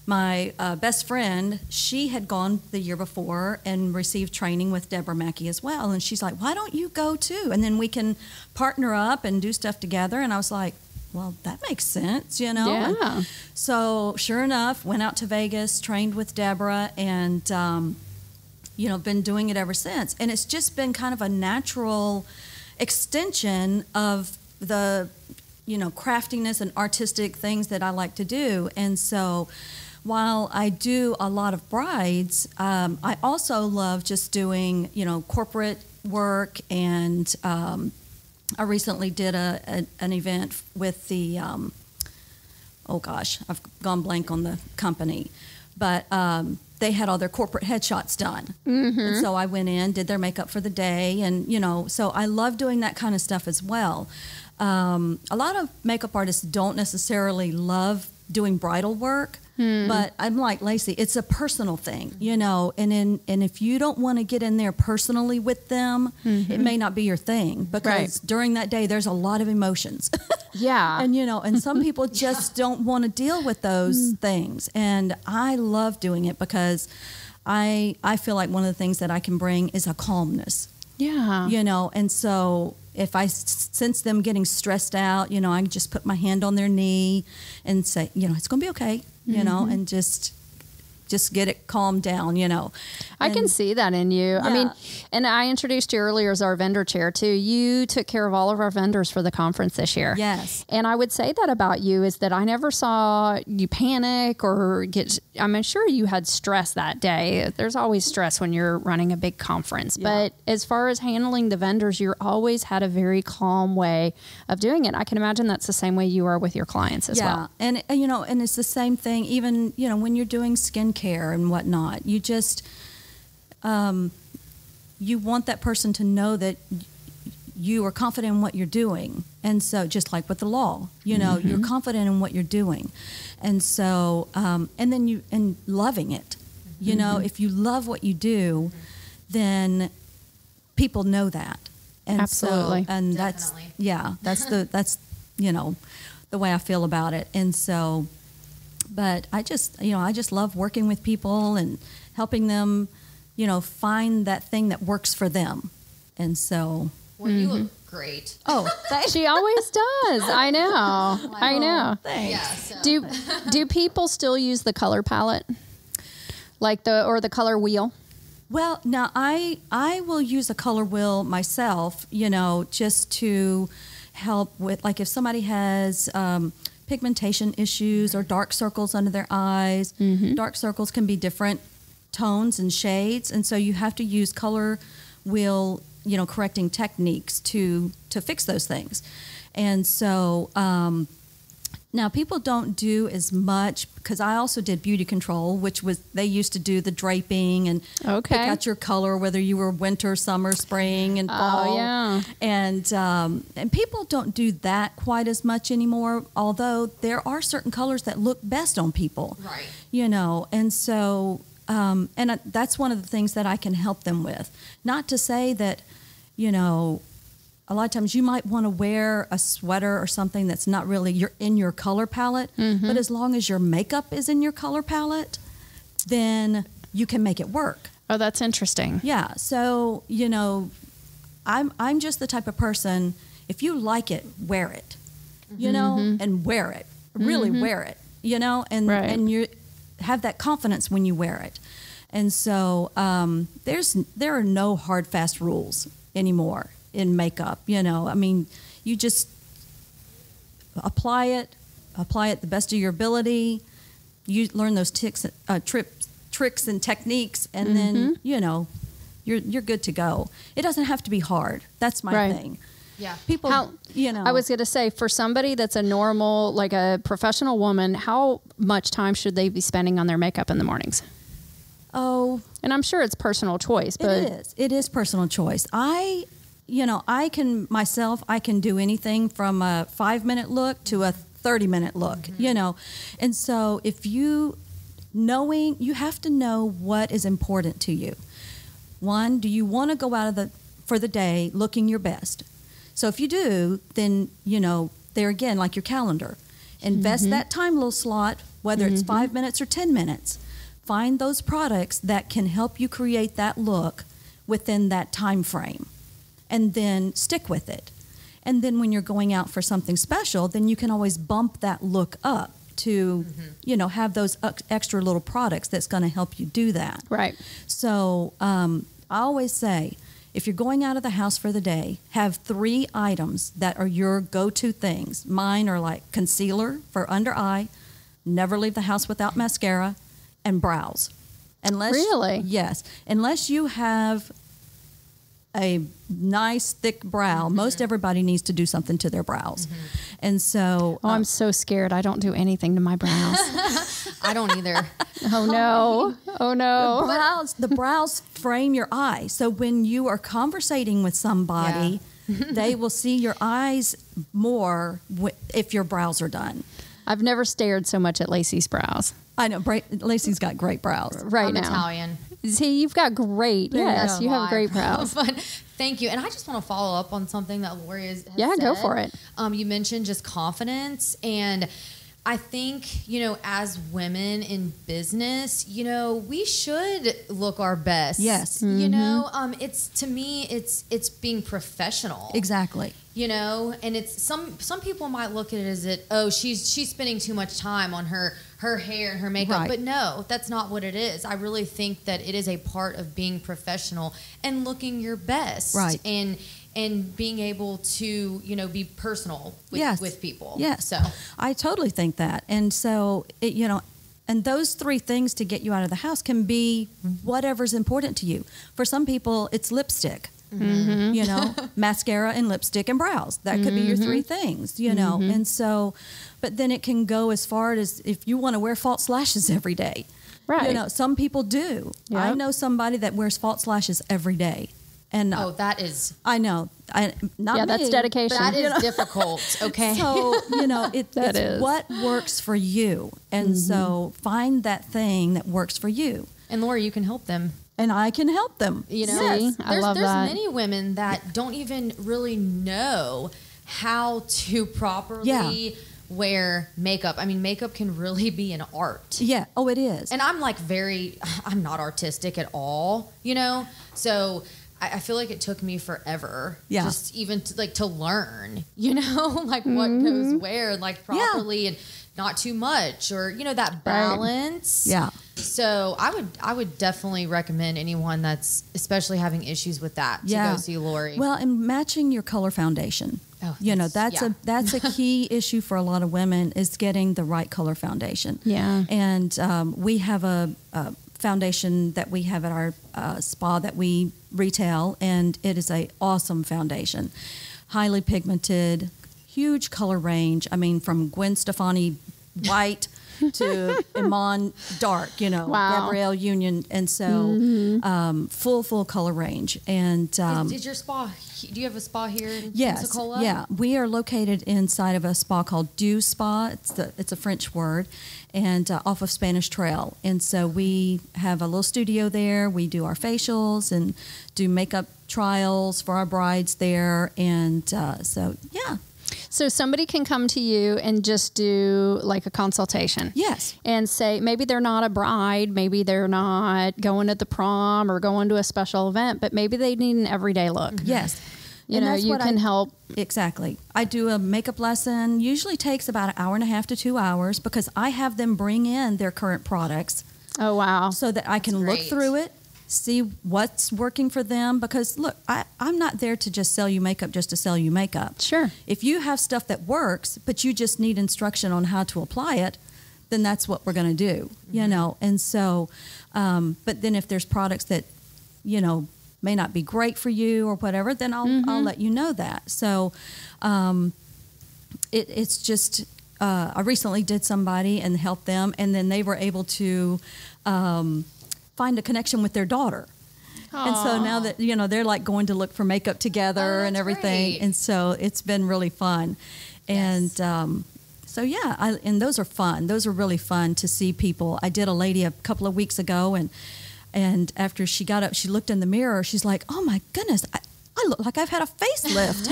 my best friend, she had gone the year before and received training with Deborah Mackey as well. And she's like, why don't you go too? And then we can partner up and do stuff together. And I was like, well, that makes sense, you know? Yeah. And so sure enough, went out to Vegas, trained with Deborah, and, you know, been doing it ever since. And it's just been kind of a natural extension of the, you know, craftiness and artistic things that I like to do. And so while I do a lot of brides, I also love just doing, you know, corporate work. And I recently did an event with the, oh gosh, I've gone blank on the company, but they had all their corporate headshots done. Mm-hmm. And so I went in, did their makeup for the day, and, you know, so I love doing that kind of stuff as well. A lot of makeup artists don't necessarily love doing bridal work, but I'm like Lacey, it's a personal thing, you know, and if you don't want to get in there personally with them, it may not be your thing, because during that day there's a lot of emotions. Yeah. And, you know, and some people just don't want to deal with those things. And I love doing it because I feel like one of the things that I can bring is a calmness. Yeah. You know, and so if I sense them getting stressed out, you know, I can just put my hand on their knee and say, you know, it's going to be okay, you know, and just get it calmed down, you know. I can see that in you. Yeah. I mean, and I introduced you earlier as our vendor chair too. You took care of all of our vendors for the conference this year. Yes. And I would say that about you is that I never saw you panic or I'm sure you had stress that day. There's always stress when you're running a big conference. Yeah. But as far as handling the vendors, you're always had a very calm way of doing it. I can imagine that's the same way you are with your clients as well. And, you know, and it's the same thing even, you know, when you're doing skincare and whatnot. You just, you want that person to know that you are confident in what you're doing. And so just like with the law, you know, you're confident in what you're doing. And so, and then and loving it, you know, if you love what you do, then people know that. And Absolutely. So, and Definitely. that's, you know, the way I feel about it. And so, but I just love working with people and helping them, you know, find that thing that works for them. And so. Well, you look great. Oh, She always does. I know. I know. thanks. Yeah. So. Do people still use the color palette, like the color wheel? Well, now I will use a color wheel myself, you know, just to help with, like, if somebody has pigmentation issues or dark circles under their eyes. Dark circles can be different tones and shades, and so you have to use color wheel, you know, correcting techniques to fix those things. And so now people don't do as much, because I also did beauty control, which was, they used to do the draping and pick out your color, whether you were winter, summer, spring, and fall. Oh, yeah. And people don't do that quite as much anymore, although there are certain colors that look best on people. Right. You know, and so, and that's one of the things that I can help them with. Not to say that, you know, a lot of times you might want to wear a sweater or something that's not really in your color palette, but as long as your makeup is in your color palette, then you can make it work. Oh, that's interesting. Yeah. So, you know, I'm just the type of person, if you like it, wear it, you know, and wear it, really wear it, you know, and you have that confidence when you wear it. And so there are no hard, fast rules anymore in makeup, you know. I mean, you just apply it the best of your ability. You learn those tricks and techniques, and then, you know, you're good to go. It doesn't have to be hard. That's my thing. Yeah. People, you know. I was going to say, for somebody that's a normal, like a professional woman, how much time should they be spending on their makeup in the mornings? Oh. And I'm sure it's personal choice, but It is personal choice. I can do anything from a 5-minute look to a 30-minute look, you know. And so if you have to know what is important to you. One, do you want to go out for the day looking your best? So if you do, then, there again, like your calendar, invest that time little slot, whether it's 5 minutes or 10 minutes. Find those products that can help you create that look within that time frame, and then stick with it. And then when you're going out for something special, then you can always bump that look up to, have those extra little products that's going to help you do that. Right. So I always say, if you're going out of the house for the day, have 3 items that are your go-to things. Mine are like concealer for under eye, never leave the house without mascara, and brows. Really? Yes. Unless you have a nice thick brow, most everybody needs to do something to their brows. And so I'm so scared. I don't do anything to my brows. I don't either. Oh no. The brows frame your eye. So when you are conversating with somebody, they will see your eyes more if your brows are done. I've never stared so much at Lacey's brows. I know. Lacey's got great brows. Right I'm now. Italian. See, you've got great. Yes, you have great brows. But thank you. And I just want to follow up on something that Lori has Yeah, said. go for it. You mentioned just confidence. And I think, as women in business, we should look our best. Yes. It's, to me, it's being professional. Exactly. And it's some people might look at it as she's spending too much time on her hair and her makeup. Right. But no, that's not what it is. I really think that it is a part of being professional and looking your best. Right. And being able to, be personal with people. Yes. So I totally think that. And so, and those 3 things to get you out of the house can be whatever's important to you. For some people, it's lipstick. Mascara and lipstick and brows. That could be your 3 things, And so, but then it can go as far as if you want to wear false lashes every day. Right. Some people do. Yep. I know somebody that wears false lashes every day. And that is... I know. Not me. That's dedication. That is difficult, okay? So, it's what works for you. And so find that thing that works for you. And Lori, you can help them. And I can help them. See, I love there's that. many women that don't even really know how to properly wear makeup. I mean, makeup can really be an art. Yeah. Oh, it is. And I'm I'm not artistic at all, So I feel like it took me forever, just even to learn, what goes where, properly and not too much, or that balance. Yeah. So I would definitely recommend anyone that's especially having issues with that to go see Lori. Well, and matching your color foundation. Oh, that's a key issue for a lot of women, is getting the right color foundation. Yeah. And we have a foundation that we have at our spa that we retail, and it is a awesome foundation, highly pigmented, huge color range. I mean, from Gwen Stefani white to Iman dark, Wow. Gabrielle Union, and so full color range. And is your spa? Do you have a spa here in yes, Pensacola? yeah, we are located inside of a spa called Dew Spa. It's a French word, and off of Spanish Trail. And so we have a little studio there. We do our facials and do makeup trials for our brides there, and so yeah. So somebody can come to you and just do like a consultation. Yes. And say, maybe they're not a bride, maybe they're not going to the prom or going to a special event, but maybe they need an everyday look. Yes. You know, you can help. Exactly. I do a makeup lesson, usually takes about 1.5 hours to 2 hours, because I have them bring in their current products. Oh, wow. So that I can look through it, see what's working for them, because look, I'm not there to just sell you makeup just to sell you makeup. Sure. If you have stuff that works, but you just need instruction on how to apply it, then that's what we're going to do, you know. And so, but then if there's products that, may not be great for you or whatever, then I'll let you know that. So it's just, I recently did somebody and helped them, and then they were able to find a connection with their daughter. Aww. And so now that, they're like going to look for makeup together and everything. Great. And so it's been really fun. And so, yeah, and those are fun. Those are really fun to see people. I did a lady a couple of weeks ago, and And after she got up, she looked in the mirror. She's like, "Oh my goodness, I look like I've had a facelift."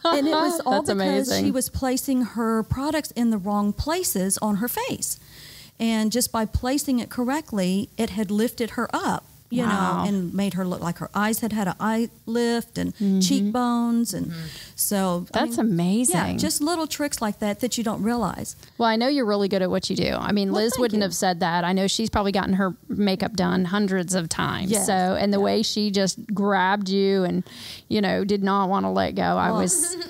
And it was all That's because amazing. she was placing her products in the wrong places on her face. And just by placing it correctly, it had lifted her up, you Wow. know, and made her look like her eyes had had an eye lift and cheekbones. And so That's amazing. Yeah, just little tricks like that you don't realize. Well, I know you're really good at what you do. I mean, Well, Liz thank wouldn't you. have said that. I know she's probably gotten her makeup done hundreds of times. Yes. So, and the way she just grabbed you and, you know, did not want to let go.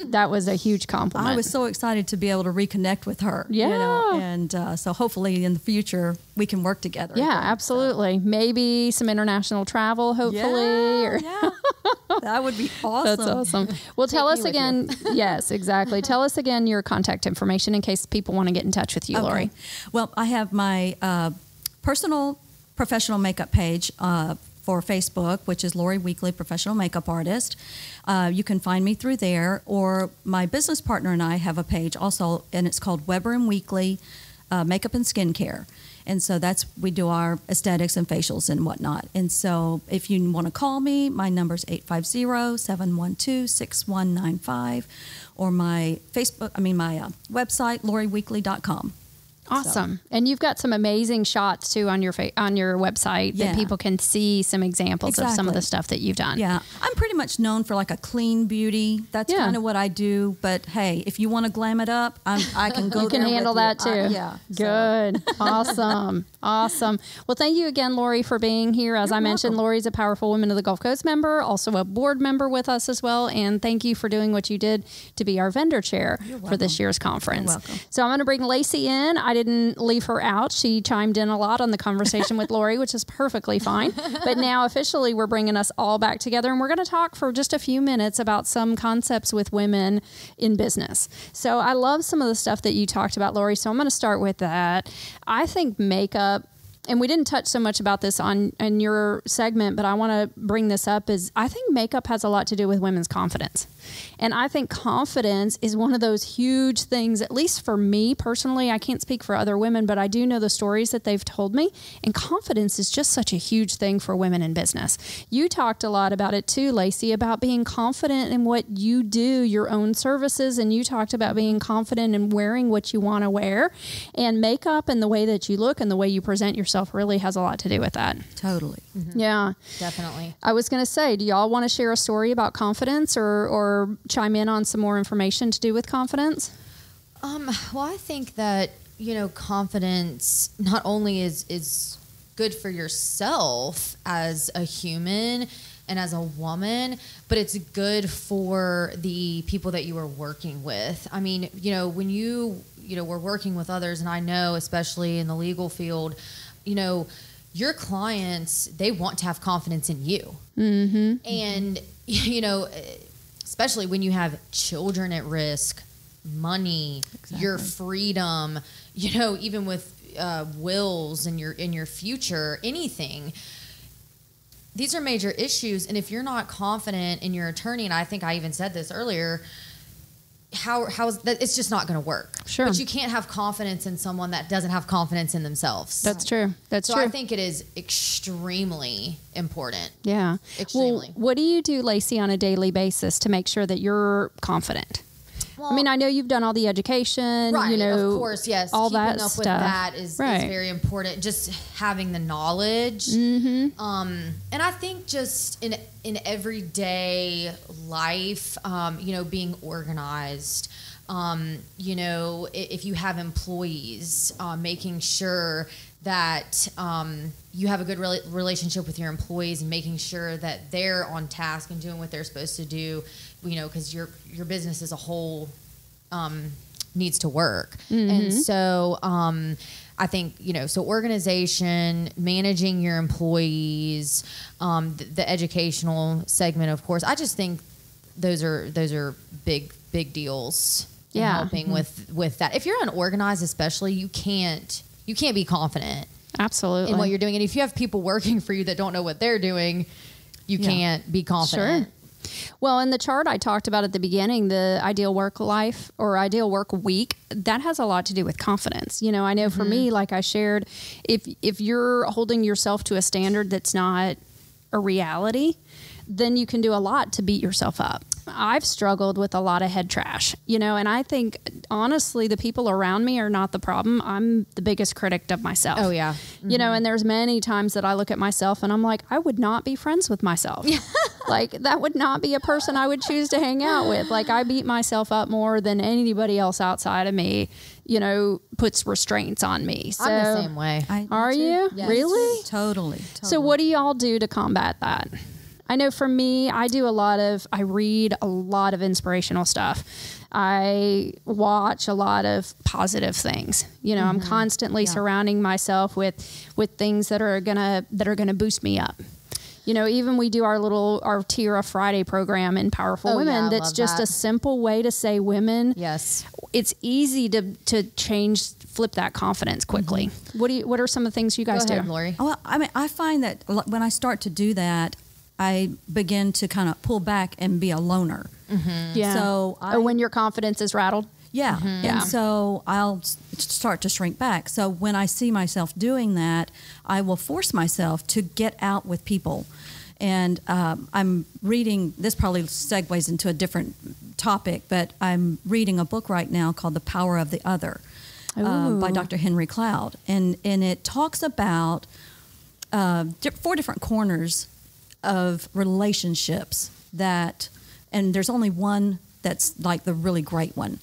That was a huge compliment. I was so excited to be able to reconnect with her. Yeah. You know, and so hopefully in the future we can work together. Yeah, again. absolutely. Maybe some international travel, hopefully. Yeah. That would be awesome. That's awesome. Well, tell us again. Yes, exactly. Tell us again your contact information in case people want to get in touch with you, Lori. Well, I have my personal professional makeup page for Facebook, which is Lori Weekly Professional Makeup Artist. You can find me through there, or my business partner and I have a page also, and it's called Weber and Weekly Makeup and Skincare. And so we do our aesthetics and facials and whatnot. And so if you want to call me, my number is 850-712-6195, or my website, loriweekly.com. Awesome. And you've got some amazing shots too on your website that people can see some examples of some of the stuff that you've done. Yeah. I'm pretty much known for like a clean beauty. That's kind of what I do. But hey, if you want to glam it up, I can go You can there handle with that you. too. Yeah. Good. Awesome. Awesome. Well, thank you again, Lori, for being here. As I mentioned, Lori's a Powerful Women of the Gulf Coast member, also a board member with us as well. And thank you for doing what you did to be our vendor chair for this year's conference. You're welcome. So I'm going to bring Lacey in. I didn't leave her out. She chimed in a lot on the conversation with Lori, which is perfectly fine. But now officially we're bringing us all back together, and we're going to talk for just a few minutes about some concepts with women in business. So I love some of the stuff that you talked about, Lori. So I'm going to start with that. I think makeup, and we didn't touch so much about this in your segment, but I want to bring this up, is I think makeup has a lot to do with women's confidence. And I think confidence is one of those huge things, at least for me personally. I can't speak for other women, but I do know the stories that they've told me. And confidence is just such a huge thing for women in business. You talked a lot about it too, Lacey, about being confident in what you do, your own services. And you talked about being confident in wearing what you want to wear. And makeup and the way that you look and the way you present yourself really has a lot to do with that. Totally. Mm-hmm. Yeah. Definitely. I was going to say, do y'all want to share a story about confidence or chime in on some more information to do with confidence? Well, I think that, confidence not only is good for yourself as a human and as a woman, but it's good for the people that you are working with. I mean, when we're working with others, and I know, especially in the legal field, your clients, they want to have confidence in you. Mm-hmm. And, especially when you have children at risk, money, your freedom, even with wills in your future, anything. These are major issues. And if you're not confident in your attorney, and I think I even said this earlier, how's that? It's just not going to work. Sure. But you can't have confidence in someone that doesn't have confidence in themselves. That's true. That's so true. I think it is extremely important. Yeah. Extremely. Well, what do you do, Lacey, on a daily basis to make sure that you're confident? Well, I mean, I know you've done all the education, right, of course, yes. all Keeping that up stuff. with that is very important. Just having the knowledge. And I think just in everyday life, being organized, if you have employees, making sure that you have a good relationship with your employees and making sure that they're on task and doing what they're supposed to do, because your business as a whole needs to work. And so I think, so organization, managing your employees, the educational segment, of course, I just think those are big deals. Yeah. Helping with that. If you're unorganized, especially, you can't be confident. Absolutely. In what you're doing. And if you have people working for you that don't know what they're doing, you can't be confident. Sure. Well, in the chart I talked about at the beginning, the ideal work life or ideal work week, that has a lot to do with confidence. You know, I know for me, like I shared, if you're holding yourself to a standard that's not a reality, then you can do a lot to beat yourself up. I've struggled with a lot of head trash, you know, and I think, honestly, the people around me are not the problem. I'm the biggest critic of myself. Oh, yeah. You know, and there's many times that I look at myself and I'm like, I would not be friends with myself. Like, that would not be a person I would choose to hang out with. Like, I beat myself up more than anybody else outside of me, you know, puts restraints on me. So, I'm the same way. Are you? Yes. Really? Totally. So what do y'all do to combat that? I know for me, I read a lot of inspirational stuff. I watch a lot of positive things. You know, I'm constantly surrounding myself with things that are gonna boost me up. You know, even we do our Tira Friday program in Powerful Women. That's just a simple way to say women. Yes. It's easy to flip that confidence quickly. What are some of the things you guys Go ahead, do? Lori. Well, I mean, I find that when I start to do that, I begin to kind of pull back and be a loner. Yeah. So when your confidence is rattled. Yeah. Yeah. And so I'll start to shrink back. So when I see myself doing that, I will force myself to get out with people. And I'm reading, this probably segues into a different topic, but I'm reading a book right now called The Power of the Other by Dr. Henry Cloud. And it talks about 4 different corners of relationships and there's only one that's like the really great one.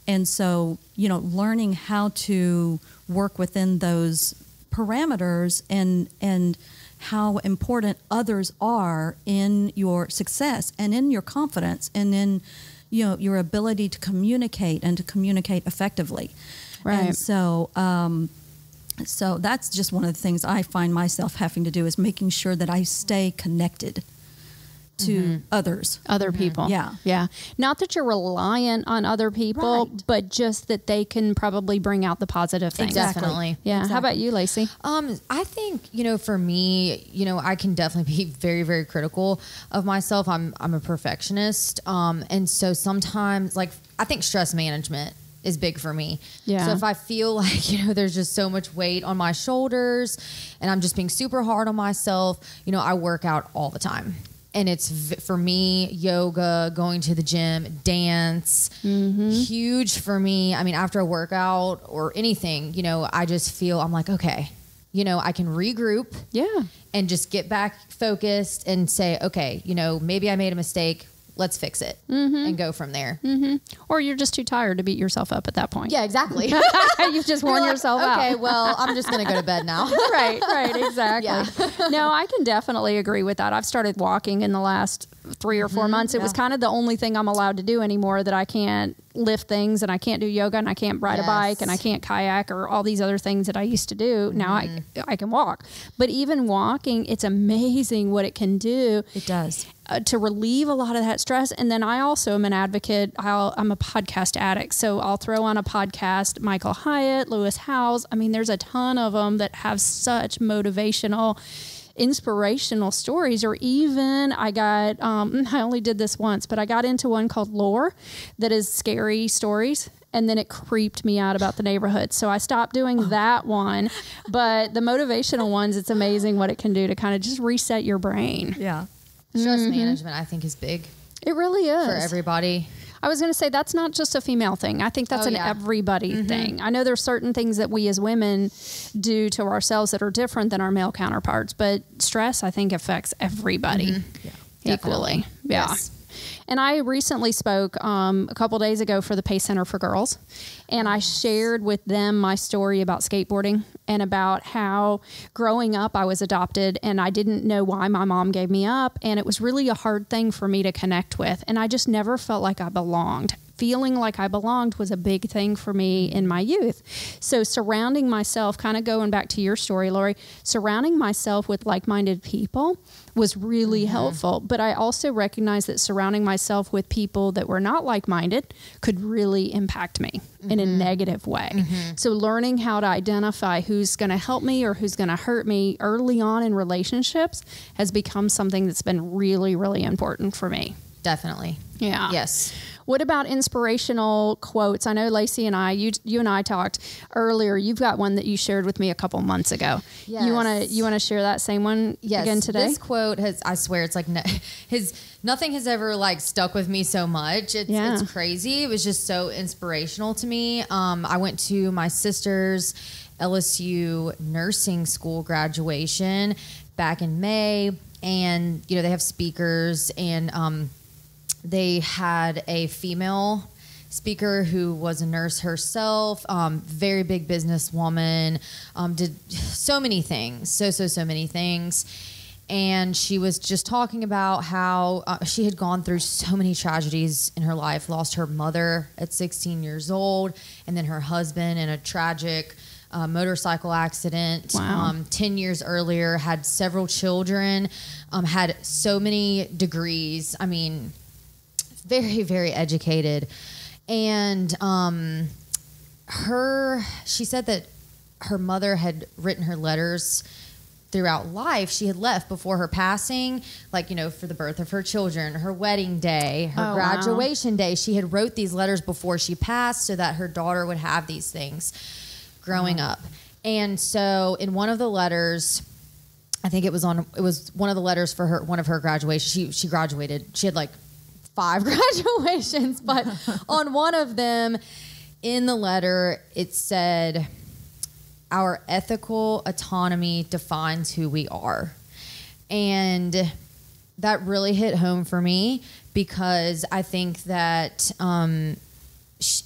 And so, you know, learning how to work within those parameters and how important others are in your success and in your confidence and in, you know, your ability to communicate and to communicate effectively. Right. And so, so that's just one of the things I find myself having to do is making sure that I stay connected to other people. Yeah. Yeah. Not that you're reliant on other people, but just that they can probably bring out the positive things. Exactly. Definitely. Yeah. Exactly. How about you, Lacey? I think, you know, for me, you know, I can definitely be very, very critical of myself. I'm a perfectionist. And so sometimes, like, I think stress management is big for me. Yeah. So if I feel like, you know, there's just so much weight on my shoulders and I'm just being super hard on myself, you know, I work out all the time. And it's, for me, yoga, going to the gym, dance, huge for me. I mean, after a workout or anything, you know, I just feel, I'm like, okay, you know, I can regroup and just get back focused and say, okay, you know, maybe I made a mistake. Let's fix it and go from there. Or you're just too tired to beat yourself up at that point. Yeah, exactly. You've just worn yourself out. Okay, well, I'm just going to go to bed now. Right, exactly. No, I can definitely agree with that. I've started walking in the last 3 or 4 months. It was kind of the only thing I'm allowed to do anymore, that I can't lift things and I can't do yoga and I can't ride a bike and I can't kayak or all these other things that I used to do. Now I can walk. But even walking, it's amazing what it can do. It does. To relieve a lot of that stress. And then I also am an advocate. I'm a podcast addict. So I'll throw on a podcast, Michael Hyatt, Lewis Howes. I mean, there's a ton of them that have such motivational, inspirational stories. Or even I only did this once, but I got into one called Lore that is scary stories. And then it creeped me out about the neighborhood. So I stopped doing that one. But the motivational ones, it's amazing what it can do to kind of just reset your brain. Yeah. Stress management, I think, is big It really is. for everybody. I was going to say that's not just a female thing. I think that's everybody thing. I know there's certain things that we as women do to ourselves that are different than our male counterparts, but stress, I think, affects everybody equally. Yeah. Yes. And I recently spoke a couple days ago for the Pay Center for Girls, and I shared with them my story about skateboarding and about how growing up I was adopted and I didn't know why my mom gave me up, and it was really a hard thing for me to connect with, and I just never felt like I belonged. feeling like I belonged was a big thing for me in my youth. So surrounding myself, kind of going back to your story, Lori, surrounding myself with like-minded people was really helpful. But I also recognized that surrounding myself with people that were not like-minded could really impact me in a negative way. So learning how to identify who's going to help me or who's going to hurt me early on in relationships has become something that's been really, really important for me. Definitely. Yeah. Yes. What about inspirational quotes? I know Lacey and I, you and I talked earlier. You've got one that you shared with me a couple months ago. Yes. You want to share that same one again today? This quote has, I swear, it's like nothing has ever like stuck with me so much. It's crazy. It was just so inspirational to me. I went to my sister's LSU nursing school graduation back in May, and they have speakers, and they had a female speaker who was a nurse herself, very big businesswoman, did so many things, so many things. And she was just talking about how she had gone through so many tragedies in her life, lost her mother at 16 years old, and then her husband in a tragic motorcycle accident. Wow. 10 years earlier, had several children, had so many degrees. I mean, very, very educated. And she said that her mother had written her letters throughout life. She had left before her passing, like, for the birth of her children, her wedding day, her graduation day. She had wrote these letters before she passed so that her daughter would have these things growing up. And so in one of the letters, I think it was one of the letters for one of her graduations. She graduated. She had like 5 graduations, but on one of them in the letter, it said, "Our ethical autonomy defines who we are." And that really hit home for me, because I think that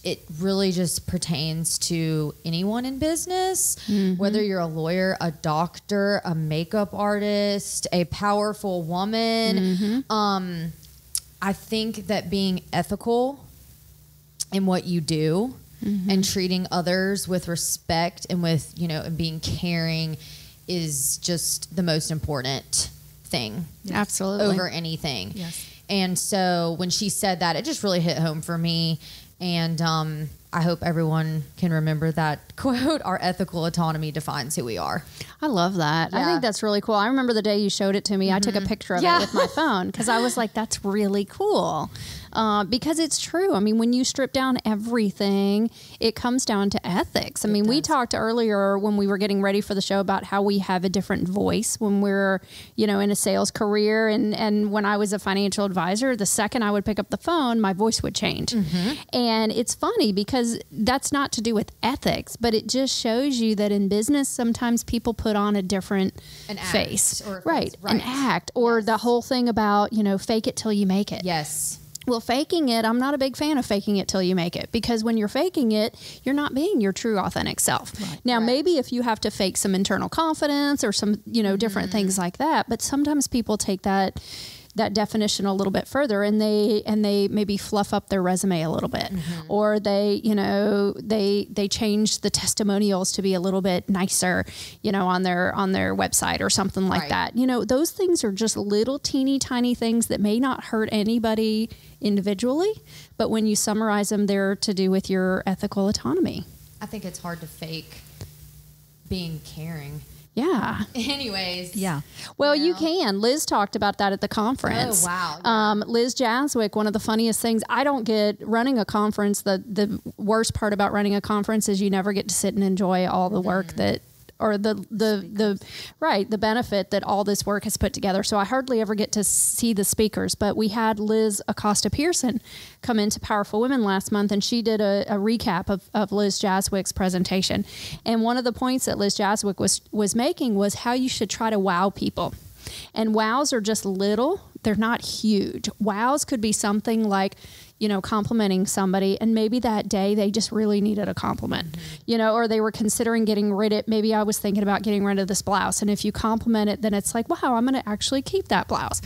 it really just pertains to anyone in business, whether you're a lawyer, a doctor, a makeup artist, a powerful woman. I think that being ethical in what you do and treating others with respect and with, and being caring is just the most important thing. Absolutely. Over anything. Yes. And so when she said that, it just really hit home for me. And I hope everyone can remember that quote, "Our ethical autonomy defines who we are." I love that. I think that's really cool. I remember the day you showed it to me. I took a picture of it with my phone because I was like, that's really cool. Because it's true. I mean, when you strip down everything, it comes down to ethics. I mean, we talked earlier when we were getting ready for the show about how we have a different voice when we're, in a sales career. And when I was a financial advisor, the second I would pick up the phone, my voice would change. And it's funny because that's not to do with ethics, but it just shows you that in business, sometimes people put on a different face. Right. An act. Or the whole thing about, fake it till you make it. Yes. Well, faking it, I'm not a big fan of faking it till you make it, because when you're faking it, you're not being your true authentic self. Right. Now, maybe if you have to fake some internal confidence or some, different things like that, but sometimes people take that definition a little bit further, and they maybe fluff up their resume a little bit, or they change the testimonials to be a little bit nicer, on their website or something like that. Those things are just little teeny tiny things that may not hurt anybody individually, but when you summarize them, they're to do with your ethical autonomy. I think it's hard to fake being caring. Yeah. Anyways. Yeah. Well, you can. Liz talked about that at the conference. Oh, wow. Yeah. Liz Jaswick, one of the funniest things, I don't get running a conference. The worst part about running a conference is you never get to sit and enjoy all the work that, or the benefit that all this work has put together. So I hardly ever get to see the speakers, but we had Liz Acosta Pearson come into Powerful Women last month, and she did a recap of Liz Jaswick's presentation. And one of the points that Liz Jaswick was making was how you should try to wow people. And wows are just little. They're not huge. Wows could be something like, complimenting somebody, and maybe that day they just really needed a compliment, or they were considering getting rid of it. Maybe I was thinking about getting rid of this blouse. And if you compliment it, then it's like, wow, I'm going to actually keep that blouse.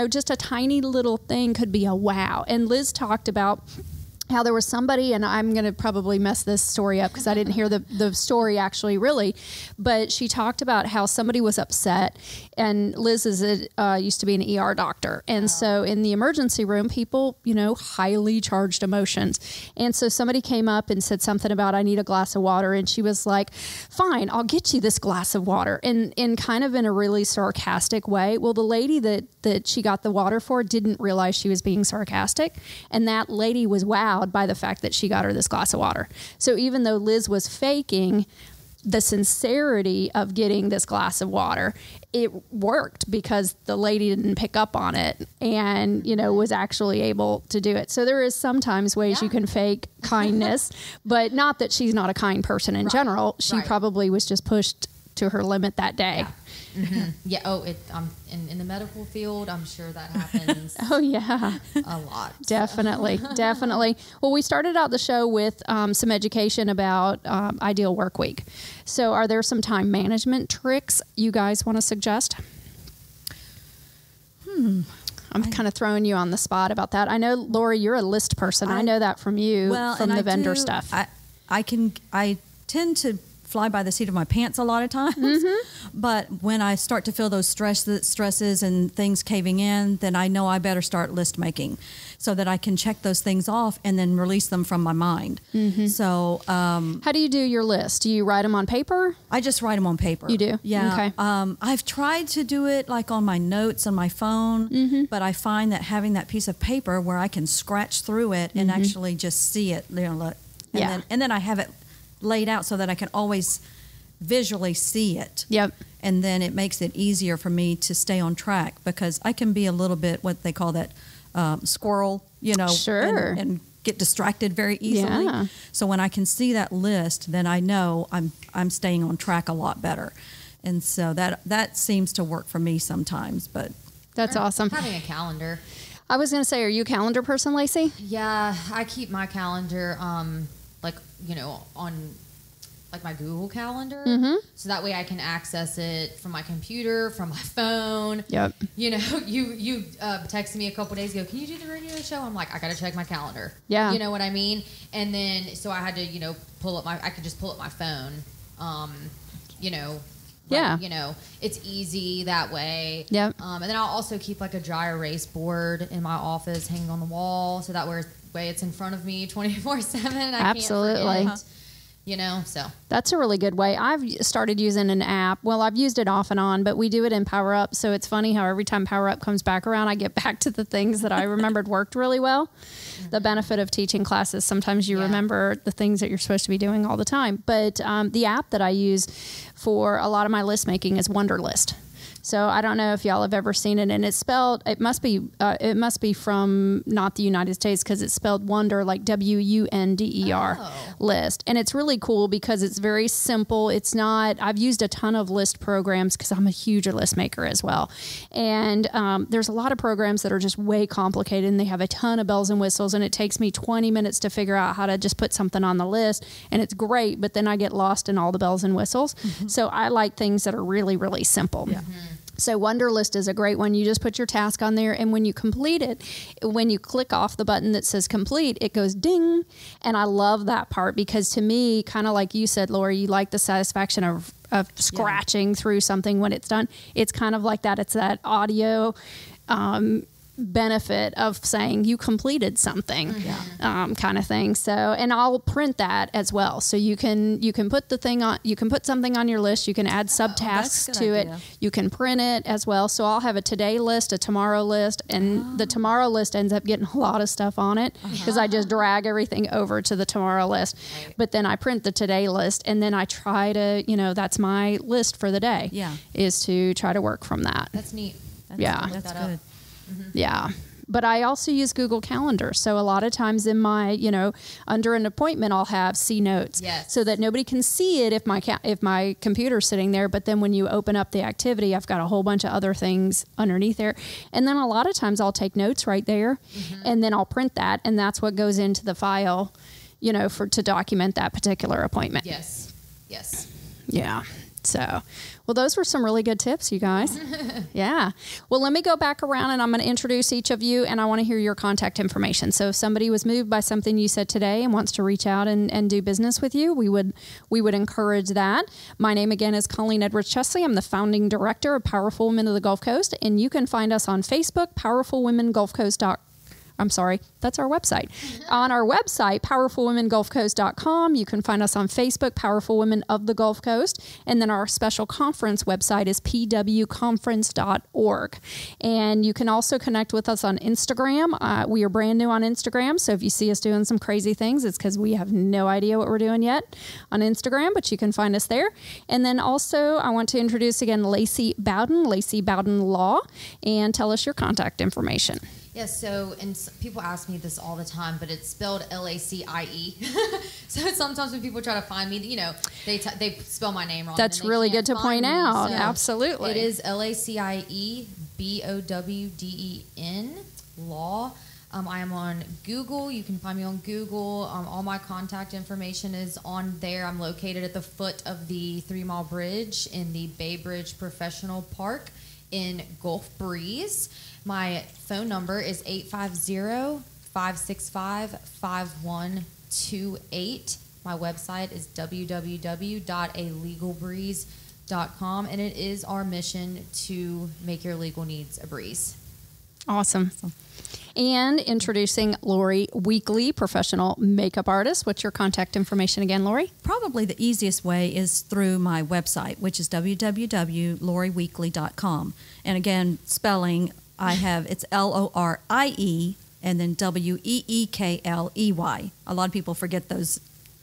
Just a tiny little thing could be a wow. And Liz talked about how there was somebody, and I'm going to probably mess this story up because I didn't hear the story actually really, but she talked about how somebody was upset, and Liz used to be an ER doctor. And so in the emergency room, people, highly charged emotions. And so somebody came up and said something about, I need a glass of water. And she was like, fine, I'll get you this glass of water. And in kind of in a really sarcastic way. Well, the lady that she got the water for didn't realize she was being sarcastic. And that lady was wowed by the fact that she got her this glass of water. So even though Liz was faking the sincerity of getting this glass of water, it worked because the lady didn't pick up on it and, was actually able to do it. So there is sometimes ways you can fake kindness, but not that she's not a kind person in general. She probably was just pushed to her limit that day. Yeah. Mm-hmm. Yeah. Oh, in the medical field, I'm sure that happens. Oh yeah, a lot. Definitely, definitely. Well, we started out the show with some education about ideal work week. So, are there some time management tricks you guys want to suggest? I'm kind of throwing you on the spot about that. I know, Lori, you're a list person. I know that from you, from the vendor stuff. I tend to fly by the seat of my pants a lot of times, but when I start to feel those stresses and things caving in, then I know I better start list making so that I can check those things off and then release them from my mind. So how do you do your list? Do you write them on paper? I just write them on paper. You do? Yeah. Okay. I've tried to do it like on my notes on my phone, but I find that having that piece of paper where I can scratch through it and actually just see it, and then I have it laid out so that I can always visually see it. Yep. And then it makes it easier for me to stay on track because I can be a little bit what they call that squirrel, Sure. and get distracted very easily. Yeah. So when I can see that list, then I know I'm staying on track a lot better. And so that seems to work for me sometimes, but that's awesome. Having a calendar. I was going to say, are you a calendar person, Lacey? Yeah, I keep my calendar on like my Google Calendar, so that way I can access it from my computer, from my phone. Yep. You texted me a couple days ago, can you do the radio show? I'm like, I gotta check my calendar. Yeah. You know what I mean? And then so I had to I could just pull up my phone. Yeah. It's easy that way. Yep. And then I'll also keep like a dry erase board in my office hanging on the wall, so that way it's in front of me 24/7. Absolutely. Can't forget, so. That's a really good way. I've started using an app. Well, I've used it off and on, but we do it in Power Up. So it's funny how every time Power Up comes back around, I get back to the things that I remembered worked really well. The benefit of teaching classes, sometimes you remember the things that you're supposed to be doing all the time. But the app that I use for a lot of my list making is Wunderlist. So I don't know if y'all have ever seen it, and it's spelled. It must be from not the United States because it's spelled wonder, like WUNDER list, and it's really cool because it's very simple. It's not. I've used a ton of list programs because I'm a huge list maker as well, and there's a lot of programs that are just way complicated, and they have a ton of bells and whistles, and it takes me 20 minutes to figure out how to just put something on the list, and it's great, but then I get lost in all the bells and whistles. So I like things that are really, really simple. Yeah. So Wunderlist is a great one. You just put your task on there, and when you complete it, when you click off the button that says complete, it goes ding. And I love that part because to me, kind of like you said, Lori, you like the satisfaction of scratching through something when it's done. It's kind of like that. It's that audio benefit of saying you completed something, kind of thing. So, and I'll print that as well. So you can put the thing on, you can put something on your list. You can add subtasks to it. You can print it as well. So I'll have a today list, a tomorrow list, and the tomorrow list ends up getting a lot of stuff on it because I just drag everything over to the tomorrow list. But then I print the today list, and then I try to, that's my list for the day. Is to try to work from that. That's neat. That's good. Yeah. But I also use Google Calendar. So a lot of times in my, under an appointment, I'll have see notes so that nobody can see it if my computer's sitting there. But then when you open up the activity, I've got a whole bunch of other things underneath there. And then a lot of times I'll take notes right there and then I'll print that. And that's what goes into the file, to document that particular appointment. Yes. Yeah. So, well, those were some really good tips, you guys. Yeah. Well, let me go back around and I'm going to introduce each of you and I want to hear your contact information. So if somebody was moved by something you said today and wants to reach out and do business with you, we would encourage that. My name again is Colleen Edwards Chesley. I'm the founding director of Powerful Women of the Gulf Coast, and you can find us on Facebook, powerfulwomengulfcoast.com. I'm sorry, that's our website. On our website, powerfulwomengulfcoast.com, you can find us on Facebook, Powerful Women of the Gulf Coast, and then our special conference website is pwconference.org. And you can also connect with us on Instagram. We are brand new on Instagram, so if you see us doing some crazy things, it's because we have no idea what we're doing yet on Instagram, but you can find us there. And then also, I want to introduce again Lacey Bowden Law, and tell us your contact information. Yes, so, and people ask me this all the time, but it's spelled Lacie. So sometimes when people try to find me, they spell my name wrong. That's really good to point out. So absolutely. It is Laciebowden, Law. I am on Google. You can find me on Google. All my contact information is on there. I'm located at the foot of the 3 Mile Bridge in the Bay Bridge Professional Park in Gulf Breeze. My phone number is 850-565-5128. My website is www.alegalbreeze.com, and it is our mission to make your legal needs a breeze. Awesome. And introducing Lori Weekly, professional makeup artist. What's your contact information again, Lori? Probably the easiest way is through my website, which is www.loriweekly.com. And again, spelling, it's Lorie and then Weekley. A lot of people forget those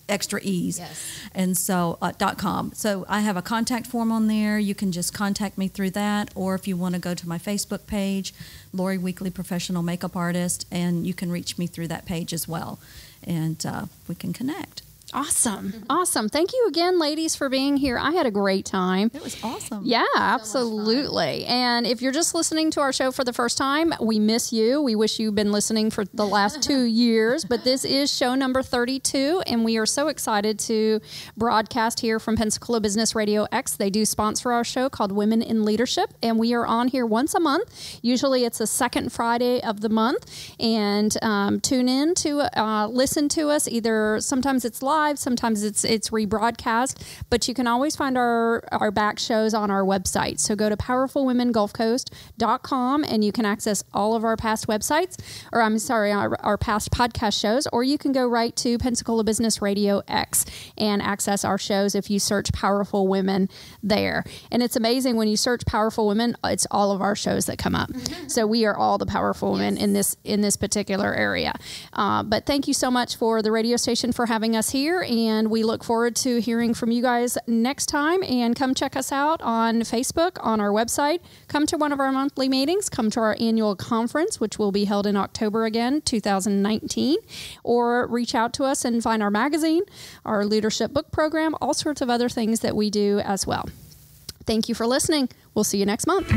extra E's. Yes. And so, .com. So I have a contact form on there. You can just contact me through that. Or if you want to go to my Facebook page, Lori Weekly Professional Makeup Artist, and you can reach me through that page as well. And we can connect. Awesome. Awesome. Thank you again, ladies, for being here. I had a great time. It was awesome. Yeah, absolutely. And if you're just listening to our show for the first time, we miss you. We wish you'd been listening for the last 2 years, but this is show number 32, and we are so excited to broadcast here from Pensacola Business Radio X. They do sponsor our show called Women in Leadership, and we are on here once a month. Usually it's the second Friday of the month, and tune in to listen to us. Either sometimes it's live, sometimes it's rebroadcast, but you can always find our back shows on our website. So go to powerfulwomengulfcoast.com and you can access all of our past websites, or our past podcast shows, or you can go right to Pensacola Business Radio X and access our shows if you search Powerful Women there. And it's amazing when you search Powerful Women, it's all of our shows that come up. So we are all the powerful women in this particular area. But thank you so much for the radio station for having us here. And we look forward to hearing from you guys next time. And come check us out on Facebook, on our website. Come to one of our monthly meetings. Come to our annual conference, which will be held in October again, 2019. Or reach out to us and find our magazine, our leadership book program, all sorts of other things that we do as well. Thank you for listening. We'll see you next month.